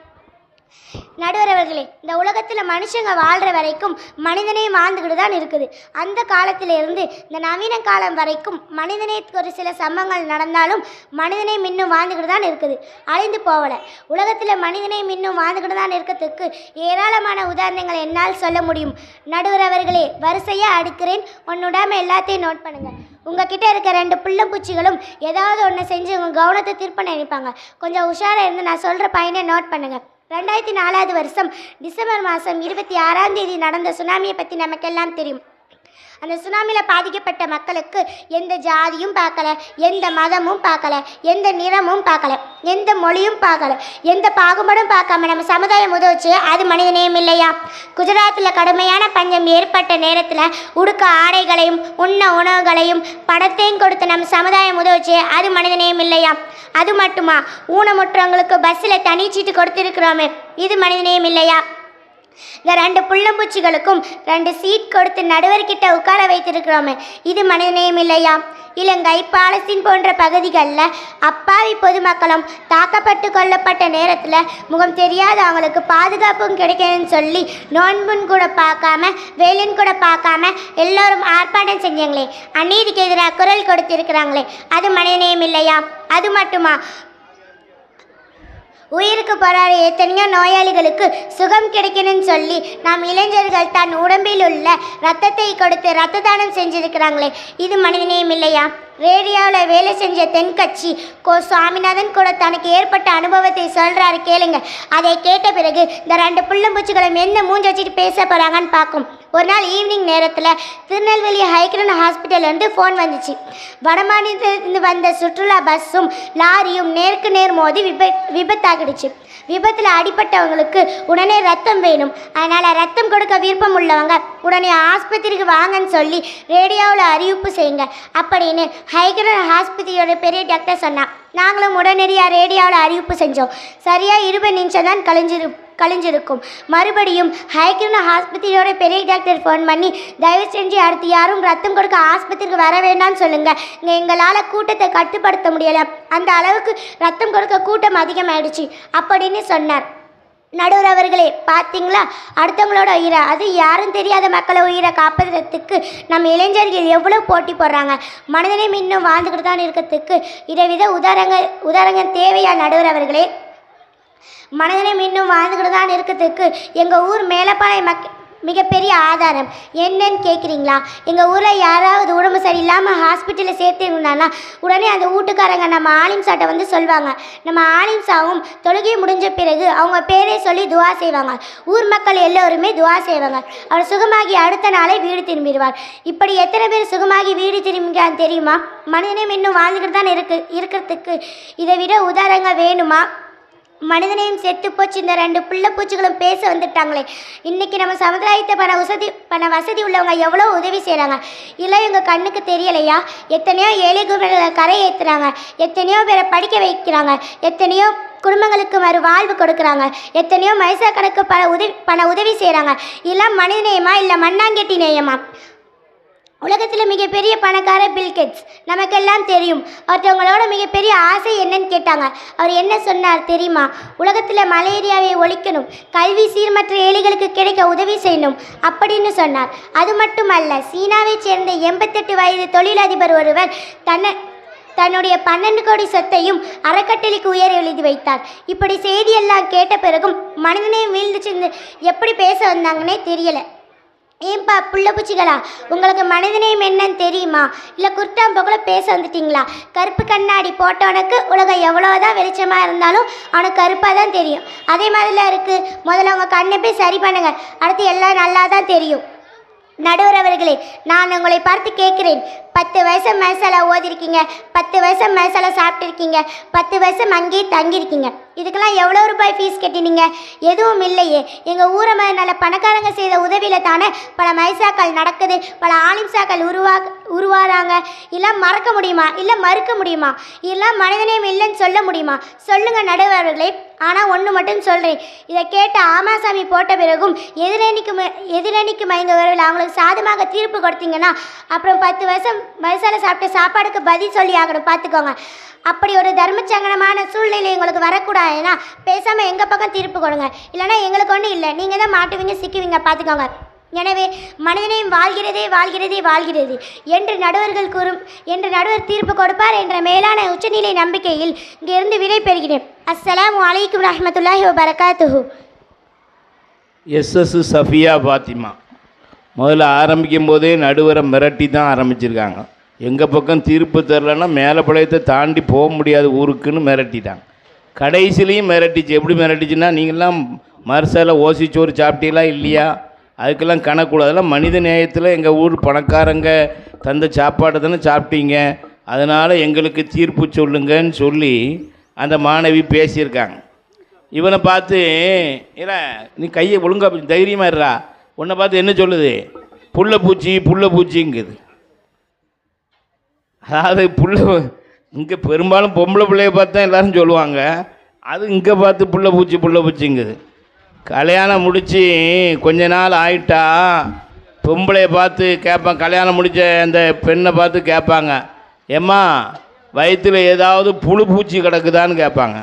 நடுவர் அவர்களே, இந்த உலகத்தில் மனுஷங்க வாழ்கிற வரைக்கும் மனிதனே வாழ்ந்துக்கிட்டு தான் இருக்குது. அந்த காலத்திலிருந்து இந்த நவீன காலம் வரைக்கும் மனிதனே ஒரு சில சம்பவங்கள் நடந்தாலும் மனிதனே இன்னும் வாழ்ந்துக்கிட்டு தான் இருக்குது, அழிந்து போகலை. உலகத்தில் மனிதனே இன்னும் வாழ்ந்துக்கிட்டு தான் இருக்கிறதுக்கு ஏராளமான உதாரணங்களை என்னால் சொல்ல முடியும். நடுவர் அவர்களே, வரிசையாக அடுக்கிறேன், ஒன்றுடாமல் எல்லாத்தையும் நோட் பண்ணுங்கள். உங்ககிட்ட இருக்க 2 புள்ளம்பூச்சிகளும் ஏதாவது ஒன்று செஞ்சு உங்கள் கவனத்தை திருப்ப நினைப்பாங்க. கொஞ்சம் உஷாராக இருந்து நான் சொல்கிற பையனை நோட் பண்ணுங்கள். 2004 வருஷம் டிசம்பர் மாதம் 26ஆம் தேதி நடந்த சுனாமியை பற்றி நமக்கெல்லாம் தெரியும். அந்த சுனாமியில் பாதிக்கப்பட்ட மக்களுக்கு எந்த ஜாதியும் பார்க்கல, எந்த மதமும் பார்க்கல, எந்த நிறமும் பார்க்கல, எந்த மொழியும் பார்க்கல, எந்த பாகுபாடும் பார்க்காம நம்ம சமுதாயம் உதவுச்சு. அது மனிதநேயம் இல்லையா? குஜராத்தில் கடுமையான பஞ்சம் ஏற்பட்ட நேரத்தில் உடுக்க ஆடைகளையும் உண்ண உணவுகளையும் பணத்தையும் கொடுத்து நம்ம சமுதாயம் உதவுச்சு. அது மனிதநேயம் இல்லையா? அது மட்டுமா, ஊனமுற்றவங்களுக்கு பஸ்ஸில் தனிச்சீட்டு கொடுத்துருக்குறோமே, இது மனிதநேயம் இல்லையா? இந்த 2 புள்ளம்பூச்சிகளுக்கும் 2 சீட் கொடுத்து நடுவர்கிட்ட உட்கார வைத்திருக்கிறோமே, இது மனிதநேயம் இல்லையா? இலங்கை, பாலஸ்தீன் போன்ற பகுதிகளில் அப்பாவி பொதுமக்களும் தாக்கப்பட்டு கொல்லப்பட்ட நேரத்தில் முகம் தெரியாத அவங்களுக்கு பாதுகாப்பும் கிடைக்கணும்னு சொல்லி நோன்புன்னு கூட பார்க்காம, வேலைன்னு கூட பார்க்காம எல்லோரும் ஆர்ப்பாட்டம் செஞ்சாங்களே, அநீதிக்கு எதிராக குரல் கொடுத்திருக்கிறாங்களே, அது மனிதநேயம் இல்லையா? அது மட்டுமா, உயிருக்கு போராட எத்தனையோ நோயாளிகளுக்கு சுகம் கிடைக்கணும்னு சொல்லி நாம் இளைஞர்கள் தன் உடம்பில் உள்ள இரத்தத்தை கொடுத்து இரத்த தானம் செஞ்சிருக்கிறாங்களே, இது மனிதநேயம் இல்லையா? ரேடியோவில் வேலை செஞ்ச தென்கட்சி கோ சுவாமிநாதன் கூட தனக்கு ஏற்பட்ட அனுபவத்தை சொல்கிறாரு, கேளுங்க. அதை கேட்ட பிறகு இந்த 2 புள்ளம்பூச்சிகளும் எந்த மூஞ்சி வச்சுட்டு பேச போகிறாங்கன்னு பார்க்கும். ஒரு நாள் ஈவினிங் நேரத்தில் திருநெல்வேலி ஹைக்ரன் ஹாஸ்பிட்டல்லேருந்து ஃபோன் வந்துச்சு. வடமாநிலத்திலிருந்து வந்த சுற்றுலா பஸ்ஸும் லாரியும் நேருக்கு நேர் மோதி விபத்தாகிடுச்சு. விபத்தில் அடிப்பட்டவங்களுக்கு உடனே ரத்தம் வேணும், அதனால் ரத்தம் கொடுக்க விருப்பம் உள்ளவங்க உடனே ஆஸ்பத்திரிக்கு வாங்கன்னு சொல்லி ரேடியோவில் அறிவிப்பு செய்யுங்க அப்படின்னு ஹைக்ரன் ஆஸ்பத்திரியோட பெரிய டாக்டர் சொன்னான். நாங்களும் உடனடியாக ரேடியோவில் அறிவிப்பு செஞ்சோம். சரியாக 20 நிமிஷம் தான் கழிஞ்சிருக்கும். மறுபடியும் ஹைக்ரன் ஆஸ்பத்திரியோட பெரிய டாக்டர் ஃபோன் பண்ணி, தயவு செஞ்சு அடுத்து யாரும் ரத்தம் கொடுக்க ஆஸ்பத்திரிக்கு வர வேண்டாம்னு சொல்லுங்கள், இங்கே எங்களால் கூட்டத்தை கட்டுப்படுத்த முடியலை, அந்த அளவுக்கு ரத்தம் கொடுக்க கூட்டம் அதிகமாயிடுச்சு அப்படின்னு சொன்னார். நடுவர் அவர்களே, பார்த்தீங்களா, அடுத்தவங்களோட உயிரை, அது யாரும் தெரியாத மக்களை உயிரை காப்பதற்கு நம்ம இளைஞர்கள் எவ்வளோ போட்டி போடுறாங்க. மனிதனையும் இன்னும் வாழ்ந்துக்கிட்டு தான் இருக்கிறதுக்கு இதைவித உதாரணங்கள் தேவையா? நடுவர் அவர்களே, மனிதனையும் இன்னும் வாழ்ந்துக்கிட்டு தான் இருக்கிறதுக்கு எங்கள் ஊர் மேலப்பாளைய மிகப்பெரிய ஆதாரம் என்னன்னு கேட்குறீங்களா? எங்கள் ஊரில் யாராவது உடம்பு சரியில்லாமல் ஹாஸ்பிட்டலில் சேர்த்துருந்தாங்கன்னா உடனே அந்த வீட்டுக்காரங்க நம்ம ஆலிம்சாட்டை வந்து சொல்லுவாங்க. நம்ம ஆலிம்சாவும் தொழுகை முடிஞ்ச பிறகு அவங்க பேரே சொல்லி துவா செய்வாங்க. ஊர் மக்கள் எல்லோருமே துவா செய்வாங்க. அவர் சுகமாகி அடுத்த நாளே வீடு திரும்பிடுவார். இப்படி எத்தனை பேர் சுகமாகி வீடு திரும்பிக்கான்னு தெரியுமா? மனிதனையும் இன்னும் வாழ்ந்துக்கிட்டு தான் இருக்கிறதுக்கு இதை விட உதாரணங்கள் வேணுமா? மனிதனையும் செத்து போச்சு. இந்த 2 புள்ளப்பூச்சிகளும் பேச வந்துட்டாங்களே. இன்றைக்கி நம்ம சமுதாயத்தை பண வசதி உள்ளவங்க எவ்வளோ உதவி செய்கிறாங்க, இல்லை இவங்க கண்ணுக்கு தெரியலையா? எத்தனையோ ஏழை குடும்பங்களை கரை ஏற்றுறாங்க, எத்தனையோ பேரை படிக்க வைக்கிறாங்க, எத்தனையோ குடும்பங்களுக்கு மறுவாழ்வு கொடுக்குறாங்க, எத்தனையோ மைசா கணக்கு பண உதவி செய்கிறாங்க. இதெல்லாம் மனிதநேயமா இல்லை மண்ணாங்கெட்டி நேயமா? உலகத்தில் மிகப்பெரிய பணக்கார பில்கேட்ஸ் நமக்கெல்லாம் தெரியும். ஒருத்தவங்களோட மிகப்பெரிய ஆசை என்னன்னு கேட்டாங்க. அவர் என்ன சொன்னார் தெரியுமா? உலகத்தில் மலேரியாவை ஒழிக்கணும், கல்வி சீர்மற்ற ஏழைகளுக்கு கிடைக்க உதவி செய்யணும் அப்படின்னு சொன்னார். அது மட்டுமல்ல, சீனாவைச் சேர்ந்த 88 வயது தொழிலதிபர் ஒருவர் தன்னுடைய 12 கோடி சொத்தையும் அறக்கட்டளைக்கு உயர் எழுதி வைத்தார். இப்படி செய்தியெல்லாம் கேட்ட பிறகும் மனிதனையும் வீழ்ந்துச்சு எப்படி பேச வந்தாங்கன்னே தெரியலை. ஏன்பா புள்ளப்பூச்சிகளா, உங்களுக்கு மனிதநேயம் என்னன்னு தெரியுமா? இல்லை குர்டாம்பொகல பேச வந்துட்டிங்களா? கருப்பு கண்ணாடி போட்டவனுக்கு உலகம் எவ்வளோதான் வெளிச்சமாக இருந்தாலும் அவனுக்கு கருப்பாக தான் தெரியும். அதே மாதிரிலாம் இருக்குது. முதல்ல உங்கள் கண்ணை போய் சரி பண்ணுங்கள், அடுத்து எல்லாம் நல்லா தான் தெரியும். நடுவர் அவர்களே, நான் உங்களை பார்த்து கேட்குறேன், 10 வருஷம் மசாலா ஓதிருக்கீங்க, 10 வருஷம் மசாலா சாப்பிட்ருக்கீங்க, 10 வருஷம் அங்கேயே தங்கியிருக்கீங்க, இதுக்கெல்லாம் எவ்வளோ ரூபாய் ஃபீஸ் கட்டினீங்க? எதுவும் இல்லையே. எங்கள் ஊரை மாதிரி நல்ல பணக்காரங்க செய்த உதவியில் தானே பல மைசாக்கள் நடக்குது, பல ஆலிம்சாக்கள் உருவாகிறாங்க. இதெல்லாம் மறக்க முடியுமா? இல்லை மறுக்க முடியுமா? இதெல்லாம் மனிதநேயம் இல்லைன்னு சொல்ல முடியுமா? சொல்லுங்கள் நடுவர்களே. ஆனால் ஒன்று மட்டும் சொல்கிறேன், இதை கேட்ட ஆமாசாமி போட்ட பிறகும் எதிரணிக்கு மயங்கவர்கள் அவங்களுக்கு சாதமாக தீர்ப்பு கொடுத்தீங்கன்னா அப்புறம் 10 வருஷம் மசாலா சாப்பிட்ட சாப்பாடுக்கு பதில் சொல்லி ஆகணும், பார்த்துக்கோங்க. அப்படி ஒரு தர்மச்சங்கடமான சூழ்நிலை உங்களுக்கு வரக்கூடாதுன்னா பேசாமல் எங்கள் பக்கம் தீர்ப்பு கொடுங்க, இல்லைனா எங்களுக்கு ஒன்றும் இல்லை, நீங்கள் தான் மாட்டுவீங்க, சிக்குவீங்க, பார்த்துக்கோங்க. எனவே மனிதனையும் வாழ்கிறதே வாழ்கிறதே வாழ்கிறது என்று நடுவர் தீர்ப்பு கொடுப்பார் என்ற மேலான உச்சநிலை நம்பிக்கையில் இங்கிருந்து விடை பெறுகிறேன். அஸ்ஸலாமு அலைக்கும் ரஹ்மத்துல்லாஹி வபரகாத்துஹு. எஸ்எஸ் சஃபியா பாத்திமா முதல்ல ஆரம்பிக்கும் போதே நடுவரை மிரட்டி தான் ஆரம்பிச்சிருக்காங்க. எங்கள் பக்கம் தீர்ப்பு தரலன்னா மேலப்பாளையத்தை தாண்டி போக முடியாது ஊருக்குன்னு மிரட்டிட்டாங்க. கடைசிலையும் மிரட்டிச்சு. எப்படி மிரட்டிச்சுன்னா, நீங்களாம் மறுசால ஓசிச்சோறு சாப்பிட்டீங்களா இல்லையா, அதுக்கெல்லாம் கணக்கூடாது, அதெல்லாம் மனித நேயத்தில் எங்கள் ஊர் பணக்காரங்க தந்த சாப்பாடை தானே சாப்பிட்டீங்க, அதனால் எங்களுக்கு தீர்ப்பு சொல்லுங்கன்னு சொல்லி அந்த மாணவி பேசியிருக்காங்க. இவனை பார்த்து, இல்லை நீ கையை ஒழுங்காக தைரியமாக இருறா, உன்னை பார்த்து என்ன சொல்லுது, புள்ளப்பூச்சிங்குது. அதாவது இங்கே பெரும்பாலும் பொம்பளை பிள்ளைய பார்த்து தான் எல்லோரும் சொல்லுவாங்க, அது இங்கே பார்த்து புள்ளப்பூச்சிங்குது. கல்யாணம் முடித்து கொஞ்ச நாள் ஆயிட்டா பொம்பளையை பார்த்து கேட்பான், கல்யாணம் முடித்த அந்த பெண்ணை பார்த்து கேட்பாங்க, ஏம்மா வயிற்றில் ஏதாவது புழு பூச்சி கிடக்குதான்னு கேட்பாங்க.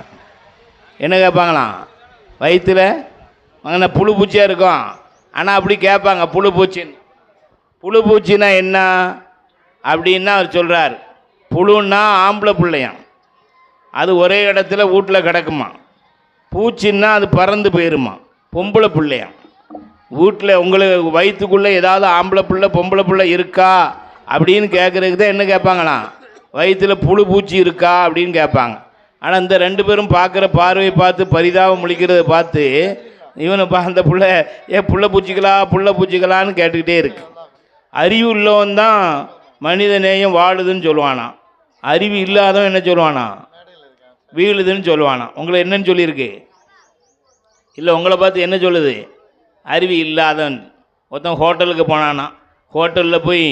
என்ன கேட்பாங்களாம்? வயிற்றில் அங்கே புழு பூச்சியாக இருக்கும். ஆனால் அப்படி கேட்பாங்க புழு பூச்சின்னு. புழு பூச்சின்னா என்ன அப்படின்னா அவர் சொல்கிறார், புழுன்னா ஆம்பளை பிள்ளையாம், அது ஒரே இடத்துல வீட்டில் கிடக்குமா. பூச்சின்னா அது பறந்து போயிருமா, பொம்பளை பிள்ளையாம். வீட்டில் உங்களுக்கு வயிற்றுக்குள்ளே ஏதாவது ஆம்பளை பிள்ளை பொம்பளை பிள்ளை இருக்கா அப்படின்னு கேட்குறதுக்கு தான் என்ன கேட்பாங்களாம், வயிற்றில் புழு பூச்சி இருக்கா அப்படின்னு கேட்பாங்க. ஆனால் இந்த ரெண்டு பேரும் பார்க்குற பார்வையை பார்த்து பரிதாபம் முழிக்கிறத பார்த்து இவனை அந்த பிள்ளை புள்ள பூச்சிக்கலான்னு கேட்டுக்கிட்டே இருக்கு. அறிவு உள்ளவன் தான் மனித நேயம் வாழுதுன்னு சொல்லுவானா, அறிவு இல்லாதவன் என்ன சொல்லுவானா, வீழுதுன்னு சொல்லுவானா. உங்களை என்னன்னு சொல்லியிருக்கு? இல்லை, உங்களை பார்த்து என்ன சொல்லுது? அறிவு இல்லாதவன். ஒருத்தன் ஹோட்டலுக்கு போனானா, ஹோட்டலில் போய்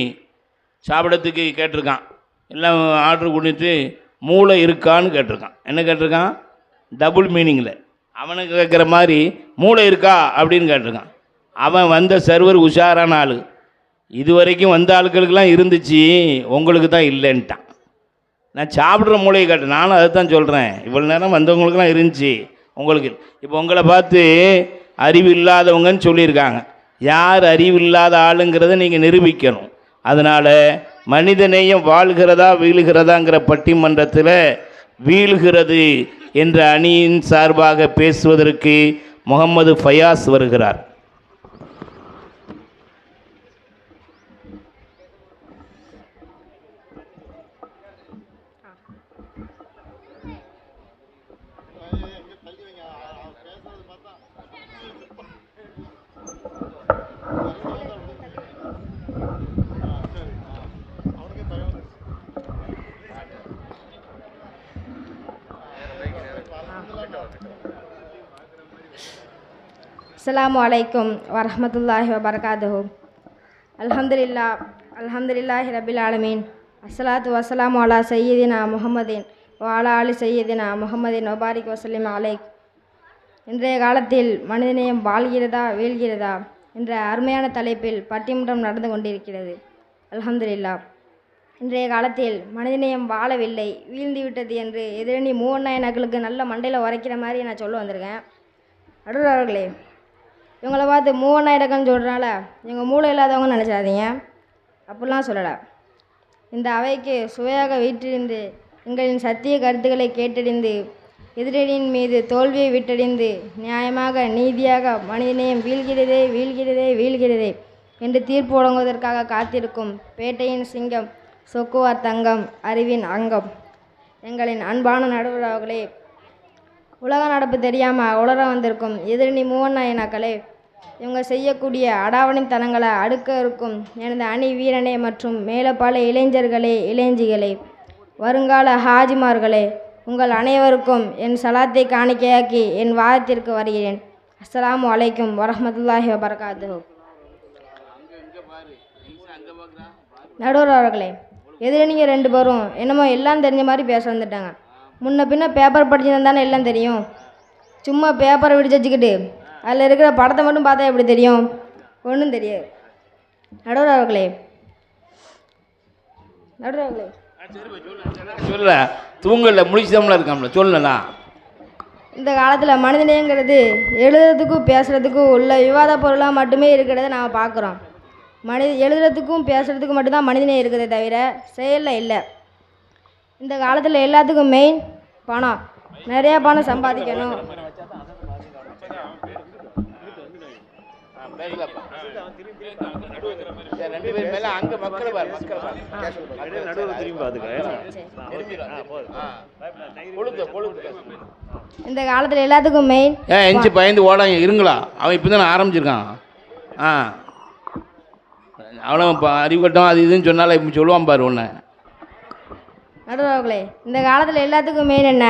சாப்பிடத்துக்கு கேட்டிருக்கான், எல்லாம் ஆர்டர் கொடுத்து மூளை இருக்கான்னு கேட்டிருக்கான். என்ன கேட்டிருக்கான்? டபுள் மீனிங்கில். அவனுக்கு கேட்குற மாதிரி மூளை இருக்கா அப்படின்னு கேட்டிருக்கான். அவன் வந்த சர்வர் உஷாரான ஆள், இது வரைக்கும் வந்த ஆட்களுக்கெல்லாம் இருந்துச்சு, உங்களுக்கு தான் இல்லைன்ட்டான். நான் சாப்பிட்ற மூளையை கேட்டேன், நானும் அதை தான் சொல்கிறேன், இவ்வளோ நேரம் வந்தவங்களுக்கெல்லாம் இருந்துச்சு, உங்களுக்கு. இப்போ உங்களை பார்த்து அறிவு இல்லாதவங்கன்னு சொல்லியிருக்காங்க. யார் அறிவு இல்லாத ஆளுங்கிறத நீங்கள் நிரூபிக்கணும். அதனால் மனிதநேயம் வாழ்கிறதா வீழுகிறதாங்கிற பட்டிமன்றத்தில் வீழ்கிறது என்ற அணியின் சார்பாக பேசுவதற்கு முகமது ஃபயாஸ் வருகிறார். அஸ்ஸலாமு அலைக்கும் வரஹ்மத்துல்லாஹி வபரகாத்துஹு. அல்ஹம்துலில்லாஹி ரபில் ஆலமீன். அஸ்ஸலாத்து வஸ்ஸலாமு அலா சையதினா முஹம்மதின் வஅலா ஆலி சையதினா முஹம்மதின் வபாரிக் வஸல்லிம் அலைக். இன்றைய காலத்தில் மனிதநேயம் வாழ்கிறதா வீழ்கிறதா என்ற அருமையான தலைப்பில் பட்டிமன்றம் நடந்து கொண்டிருக்கிறது. அல்ஹம்துலில்லாஹ். இன்றைய காலத்தில் மனிதநேயம் வாழவில்லை, வீழ்ந்து விட்டது என்று எதிரணி மூவண்ணாயனாக்களுக்கு நல்ல மண்டையில் உரைக்கிற மாதிரி நான் சொல்ல வந்திருக்கேன். அடுத்தவர்களே, இவங்களை பார்த்து மூவண்ணாயிரக்கன்னு சொல்கிறனால எங்கள் மூளை இல்லாதவங்க நினச்சாதீங்க, அப்படிலாம் சொல்லலை. இந்த அவைக்கு சுவையாக வீற்றிருந்து எங்களின் சத்திய கருத்துக்களை கேட்டறிந்து எதிரணியின் மீது தோல்வியை விட்டறிந்து நியாயமாக நீதியாக மனிதநேயம் வீழ்கிறதே வீழ்கிறதே வீழ்கிறதே என்று தீர்ப்பு வழங்குவதற்காக காத்திருக்கும் பேட்டையின் சிங்கம் சொக்குவார் தங்கம் அறிவின் அங்கம் எங்களின் அன்பான நடுவர்களே, உலக நடப்பு தெரியாமல் உலர வந்திருக்கும் எதிரணி மூவண்ணாயனாக்களே, இவங்க செய்யக்கூடிய அடாவணித்தனங்களை அடுக்க இருக்கும் எனது அணி வீரனே மற்றும் மேலப்பால இளைஞர்களே இளைஞிகளே, வருங்கால ஹாஜிமார்களே, உங்கள் அனைவருக்கும் என் சலாத்தை காணிக்கையாக்கி என் வாதத்திற்கு வருகிறேன். அஸ்ஸலாமு அலைக்கும் வரஹ்மத்துல்லாஹி வபரகாத்துஹு. நடுவர் அவர்களே, எதிரணிங்க ரெண்டு பேரும் என்னமோ எல்லாம் தெரிஞ்ச மாதிரி பேச வந்துட்டாங்க. முன்ன பின்ன பேப்பர் படிச்சிருந்தானே எல்லாம் தெரியும். சும்மா பேப்பரை விடிச்சு வச்சுக்கிட்டு அதில் இருக்கிற படத்தை மட்டும் பார்த்தா எப்படி தெரியும்? ஒன்றும் தெரியாது. நடுவர் அவர்களே சொல்ல தூங்கல முடிச்சுதாமல இருக்காமல சொல்லலாம். இந்த காலத்தில் மனிதநேயங்கிறது எழுதுறதுக்கும் பேசுகிறதுக்கும் உள்ள விவாத பொருளாக மட்டுமே இருக்கிறத நாம் பார்க்குறோம். எழுதுறதுக்கும் பேசுகிறதுக்கும் மட்டும்தான் மனிதநேயம் இருக்குதே தவிர செயலில் இல்லை. இந்த காலத்தில் எல்லாத்துக்கும் மெயின் பணம். நிறையா பணம் சம்பாதிக்கணும். இந்த காலத்தில் எல்லாத்துக்கும் மெயின் எஞ்சி பயந்து ஓட இருங்களா, அவன் இப்போ தான் ஆரம்பிச்சிருக்கான். அவ்வளோ அறிவுக்கட்டம் அது இதுன்னு சொன்னால இப்போ சொல்லுவான் பாரு ஒன்று. நடுவர்களே, இந்த காலத்தில் எல்லாத்துக்கும் மெயின் என்ன?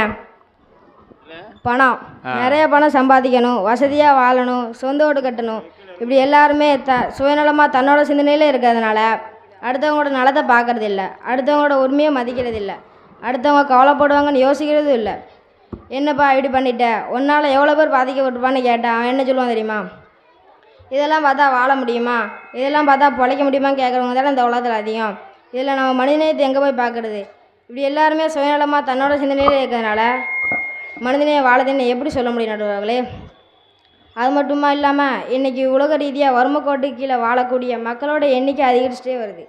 பணம். நிறைய பணம் சம்பாதிக்கணும், வசதியாக வாழணும், சொந்த வீடு கட்டணும். இப்படி எல்லாருமே சுயநலமாக தன்னோட சிந்தனையில் இருக்கிறதுனால அடுத்தவங்களோட நலத்தை பார்க்கறது இல்லை, அடுத்தவங்களோட உரிமையை மதிக்கிறது இல்லை, அடுத்தவங்க கவலைப்படுவாங்கன்னு யோசிக்கிறதும் இல்லை. என்னப்பா இப்படி பண்ணிட்ட, உன்னால் எவ்வளோ பேர் பாதிக்கப்பட்டிருப்பான்னு கேட்டேன். அவன் என்ன சொல்லுவான் தெரியுமா? இதெல்லாம் பார்த்தா வாழ முடியுமா, இதெல்லாம் பார்த்தா பிழைக்க முடியுமான்னு கேட்குறவங்க தானே இந்த உலகத்தில் அதிகம். இதில் நம்ம மனிதநேயத்தை எங்கே போய் பார்க்குறது? இப்படி எல்லாருமே சுயநலமாக தன்னோட சிந்தனையிலே இருக்கிறதுனால மனிதநேய வாழதுன்னு எப்படி சொல்ல முடியும் நடுவர்களே? அது மட்டுமா இல்லாமல் இன்றைக்கி உலக ரீதியாக வறுமைக்கோட்டுக்கு கீழே வாழக்கூடிய மக்களோட எண்ணிக்கை அதிகரிச்சுட்டே வருது.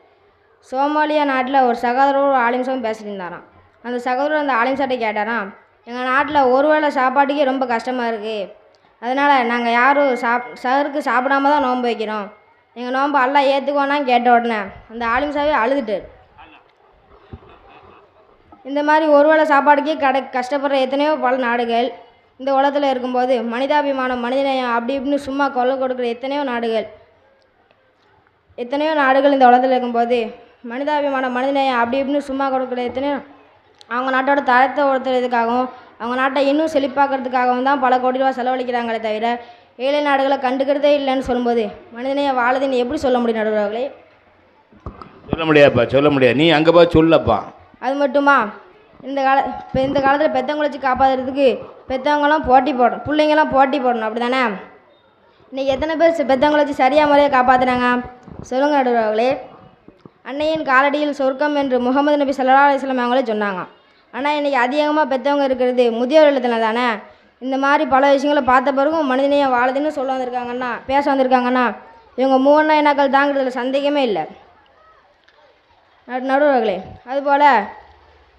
சோமாலியா நாட்டில் ஒரு சகோதரர் ஒரு ஆலிம்சாவும் பேசிட்டு இருந்தாராம். அந்த சகோதரர் அந்த ஆலிம்சாட்டை கேட்டாராம், எங்கள் நாட்டில் ஒரு வேளை சாப்பாட்டுக்கே ரொம்ப கஷ்டமாக இருக்குது, அதனால் நாங்கள் யாரும் சகருக்கு சாப்பிடாம தான் நோன்பு வைக்கிறோம், எங்கள் நோன்பு எல்லாம் ஏற்றுக்குவோன்னான்னு கேட்ட உடனே அந்த ஆலிம்சாவே அழுதுட்டார். இந்த மாதிரி ஒரு வேளை சாப்பாடுக்கே கஷ்டப்படுற எத்தனையோ பல நாடுகள் இந்த உலகத்தில் இருக்கும்போது மனிதாபிமானம் மனிதநேயம் அப்படி இப்படின்னு சும்மா கொலை கொடுக்குற எத்தனையோ நாடுகள் இந்த உலகத்தில் இருக்கும்போது மனிதாபிமானம் மனிதநேயம் அப்படி இப்படின்னு சும்மா கொடுக்குற எத்தனையோ அவங்க நாட்டோட தரத்தை உயர்த்துறதுக்காகவும் அவங்க நாட்டை இன்னும் செழிப்பாக்கிறதுக்காகவும் தான் பல கோடி ரூபா செலவழிக்கிறாங்களே தவிர ஏழை நாடுகளை கண்டுக்கிறதே இல்லைன்னு சொல்லும்போது மனிதநேய வாழுதுன்னு எப்படி சொல்ல முடியும் நடுவர்களே? சொல்ல முடியாதுப்பா, சொல்ல முடியாது. நீ அங்கே போய் சொல்லப்பா. அது மட்டுமா, இந்த காலத்தில் பெற்றவங்களை வச்சு காப்பாற்றுறதுக்கு பெற்றவங்களாம் போட்டி போடணும், பிள்ளைங்களாம் போட்டி போடணும், அப்படி தானே? இன்றைக்கி எத்தனை பேர் பெற்றவங்களை வச்சு சரியாக முறையாக காப்பாற்றுறாங்க சொல்லுங்கள் நடுவர்களே? அன்னையின் காலடியில் சொர்க்கம் என்று முகமது நபி ஸல்லல்லாஹு அலைஹி வஸல்லம் அவங்களே சொன்னாங்க. ஆனால் இன்றைக்கி அதிகமாக பெற்றவங்க இருக்கிறது முதியோர் இல்லத்தில் தானே. இந்த மாதிரி பல விஷயங்களை பார்த்த பிறகும் மனிதனையை வாழுதுன்னு சொல்ல வந்திருக்காங்கன்னா பேச வந்திருக்காங்கன்னா இவங்க மூவண்ணா இனக்கள் தாங்கிறதுல சந்தேகமே இல்லை நடுவர்களே. அதுபோல்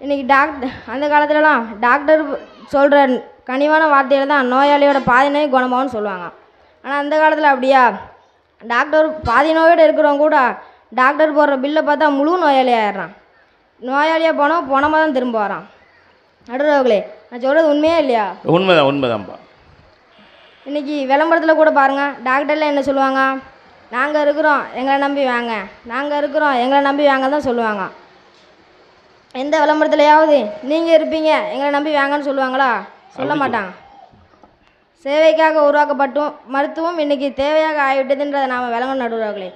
இன்றைக்கி அந்த காலத்துலலாம் டாக்டர் சொல்கிற கனிவான வார்த்தையில் தான் நோயாளியோட பாதி நோய் குணமாகும்னு சொல்லுவாங்க. ஆனால் அந்த காலத்தில் அப்படியா? டாக்டர் பாதி நோயோடு இருக்கிறவங்க கூட டாக்டர் போடுற பில்லை பார்த்தா முழு நோயாளியாகிடுறான். நோயாளியாக போனால் போனமாக தான் திரும்ப வரான். நடுவர்களே, நான் சொல்கிறது உண்மையே இல்லையா? உண்மைதான்ப்பா. இன்றைக்கி விளம்பரத்தில் கூட பாருங்கள், டாக்டரில் என்ன சொல்லுவாங்க? நாங்கள் இருக்கிறோம் எங்களை நம்பி வாங்க, நாங்கள் இருக்கிறோம் எங்களை நம்பி வாங்க தான் சொல்லுவாங்க. எந்த விளம்பரத்துலையாவது நீங்கள் இருப்பீங்க எங்களை நம்பி வாங்கன்னு சொல்லுவாங்களா? சொல்ல மாட்டாங்க. சேவைக்காக உருவாக்கப்பட்டும் மருத்துவம் இன்றைக்கி தேவையாக ஆகிவிட்டதுன்றதை நாம் விளங்கணும் நடுவர்களே.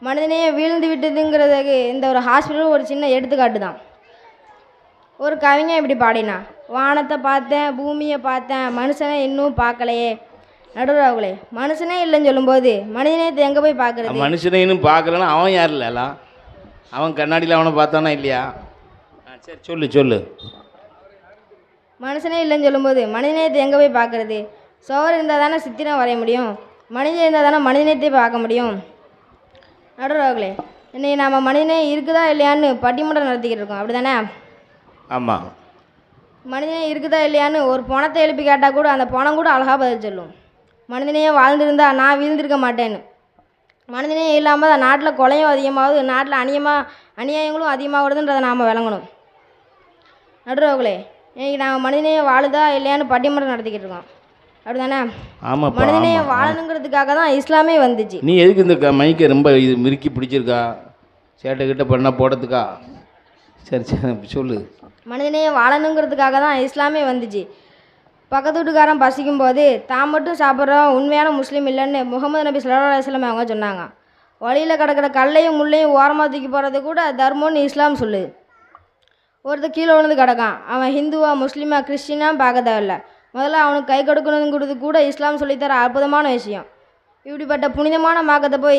மனிதனையே வீழ்ந்து விட்டதுங்கிறதுக்கு இந்த ஒரு ஹாஸ்பிட்டல் ஒரு சின்ன எடுத்துக்காட்டு தான். ஒரு கவிஞன் இப்படி பாடினா, வானத்தை பார்த்தேன் பூமியை பார்த்தேன் மனுஷனை இன்னும் பார்க்கலையே. நடுவர்களே, மனுஷனே இல்லைன்னு சொல்லும்போது மனிதனே எங்கே போய் பார்க்குறது? மனுஷனை இன்னும் பார்க்கலன்னா அவன் யார் இல்லைலா? அவன் கண்ணாடியில் அவனை பார்த்தானா இல்லையா? சரி சொல்லு. மனுஷனே இல்லைன்னு சொல்லும்போது மனிதநேயத்தை எங்கே போய் பார்க்குறது? சோறு இருந்தால் தானே சித்திரம் வரைய முடியும், மனிதன் இருந்தால் தானே மனிதநேயத்தை பார்க்க முடியும். நடுவர்களே, இன்றைக்கி நம்ம மனிதநேயம் இருக்குதா இல்லையான்னு பட்டிமன்றம் நடத்திக்கிட்டு இருக்கோம், அப்படி தானே? ஆமாம். மனிதநேயம் இருக்குதா இல்லையான்னு ஒரு பணத்தை எழுப்பி கேட்டால் கூட அந்த பணம் கூட அழகாக பதில் சொல்லும். மனிதநேயம் வாழ்ந்துருந்தா நான் வீழ்ந்திருக்க மாட்டேன்னு. மனிதநேயம் இல்லாமல் தான் நாட்டில் கொலையும் அதிகமாகுது, நாட்டில் அநியாயங்களும் அதிகமாகுதுன்றதை நாம் விளங்கணும். நடுவர்களே, இன்றைக்கி நாங்கள் மனிதநேயம் வாழுதா இல்லையான்னு பட்டிமன்றம் நடத்திக்கிட்டு இருக்கோம், அப்படி தானே? ஆமாம். மனிதநேயம் வாழணுங்கிறதுக்காக தான் இஸ்லாமே வந்துச்சு. நீ எதுக்கு இந்த மைக்கை ரொம்ப இது மிருக்கி பிடிச்சிருக்கா? சேட்டை கிட்ட பண்ணால் போடுறதுக்கா? சரி சொல்லு. மனிதநேயம் வாழணுங்கிறதுக்காக தான் இஸ்லாமே வந்துச்சு. பக்கத்து வீட்டுக்காரன் பசிக்கும் போது தான் மட்டும் சாப்பிட்றோம் உண்மையான முஸ்லீம் இல்லைன்னு முகமது நபி ஸல்லல்லாஹு அலைஹி வஸல்லம் அவங்க சொன்னாங்க. வழியில் கிடக்கிற கல்லையும் முள்ளையும் ஓரமாக தூக்கி போகிறது கூட தர்மம்னு இஸ்லாம் சொல்லுது. ஒருத்தர் கீழே விழுந்து கிடக்கான், அவன் ஹிந்துவா முஸ்லீமா கிறிஸ்டினா பார்க்க தேவையில்ல, முதல்ல அவனுக்கு கை கொடுக்கணுங்கிறது கூட இஸ்லாம் சொல்லித்தர அற்புதமான விஷயம். இப்படிப்பட்ட புனிதமான மார்க்கத்தை போய்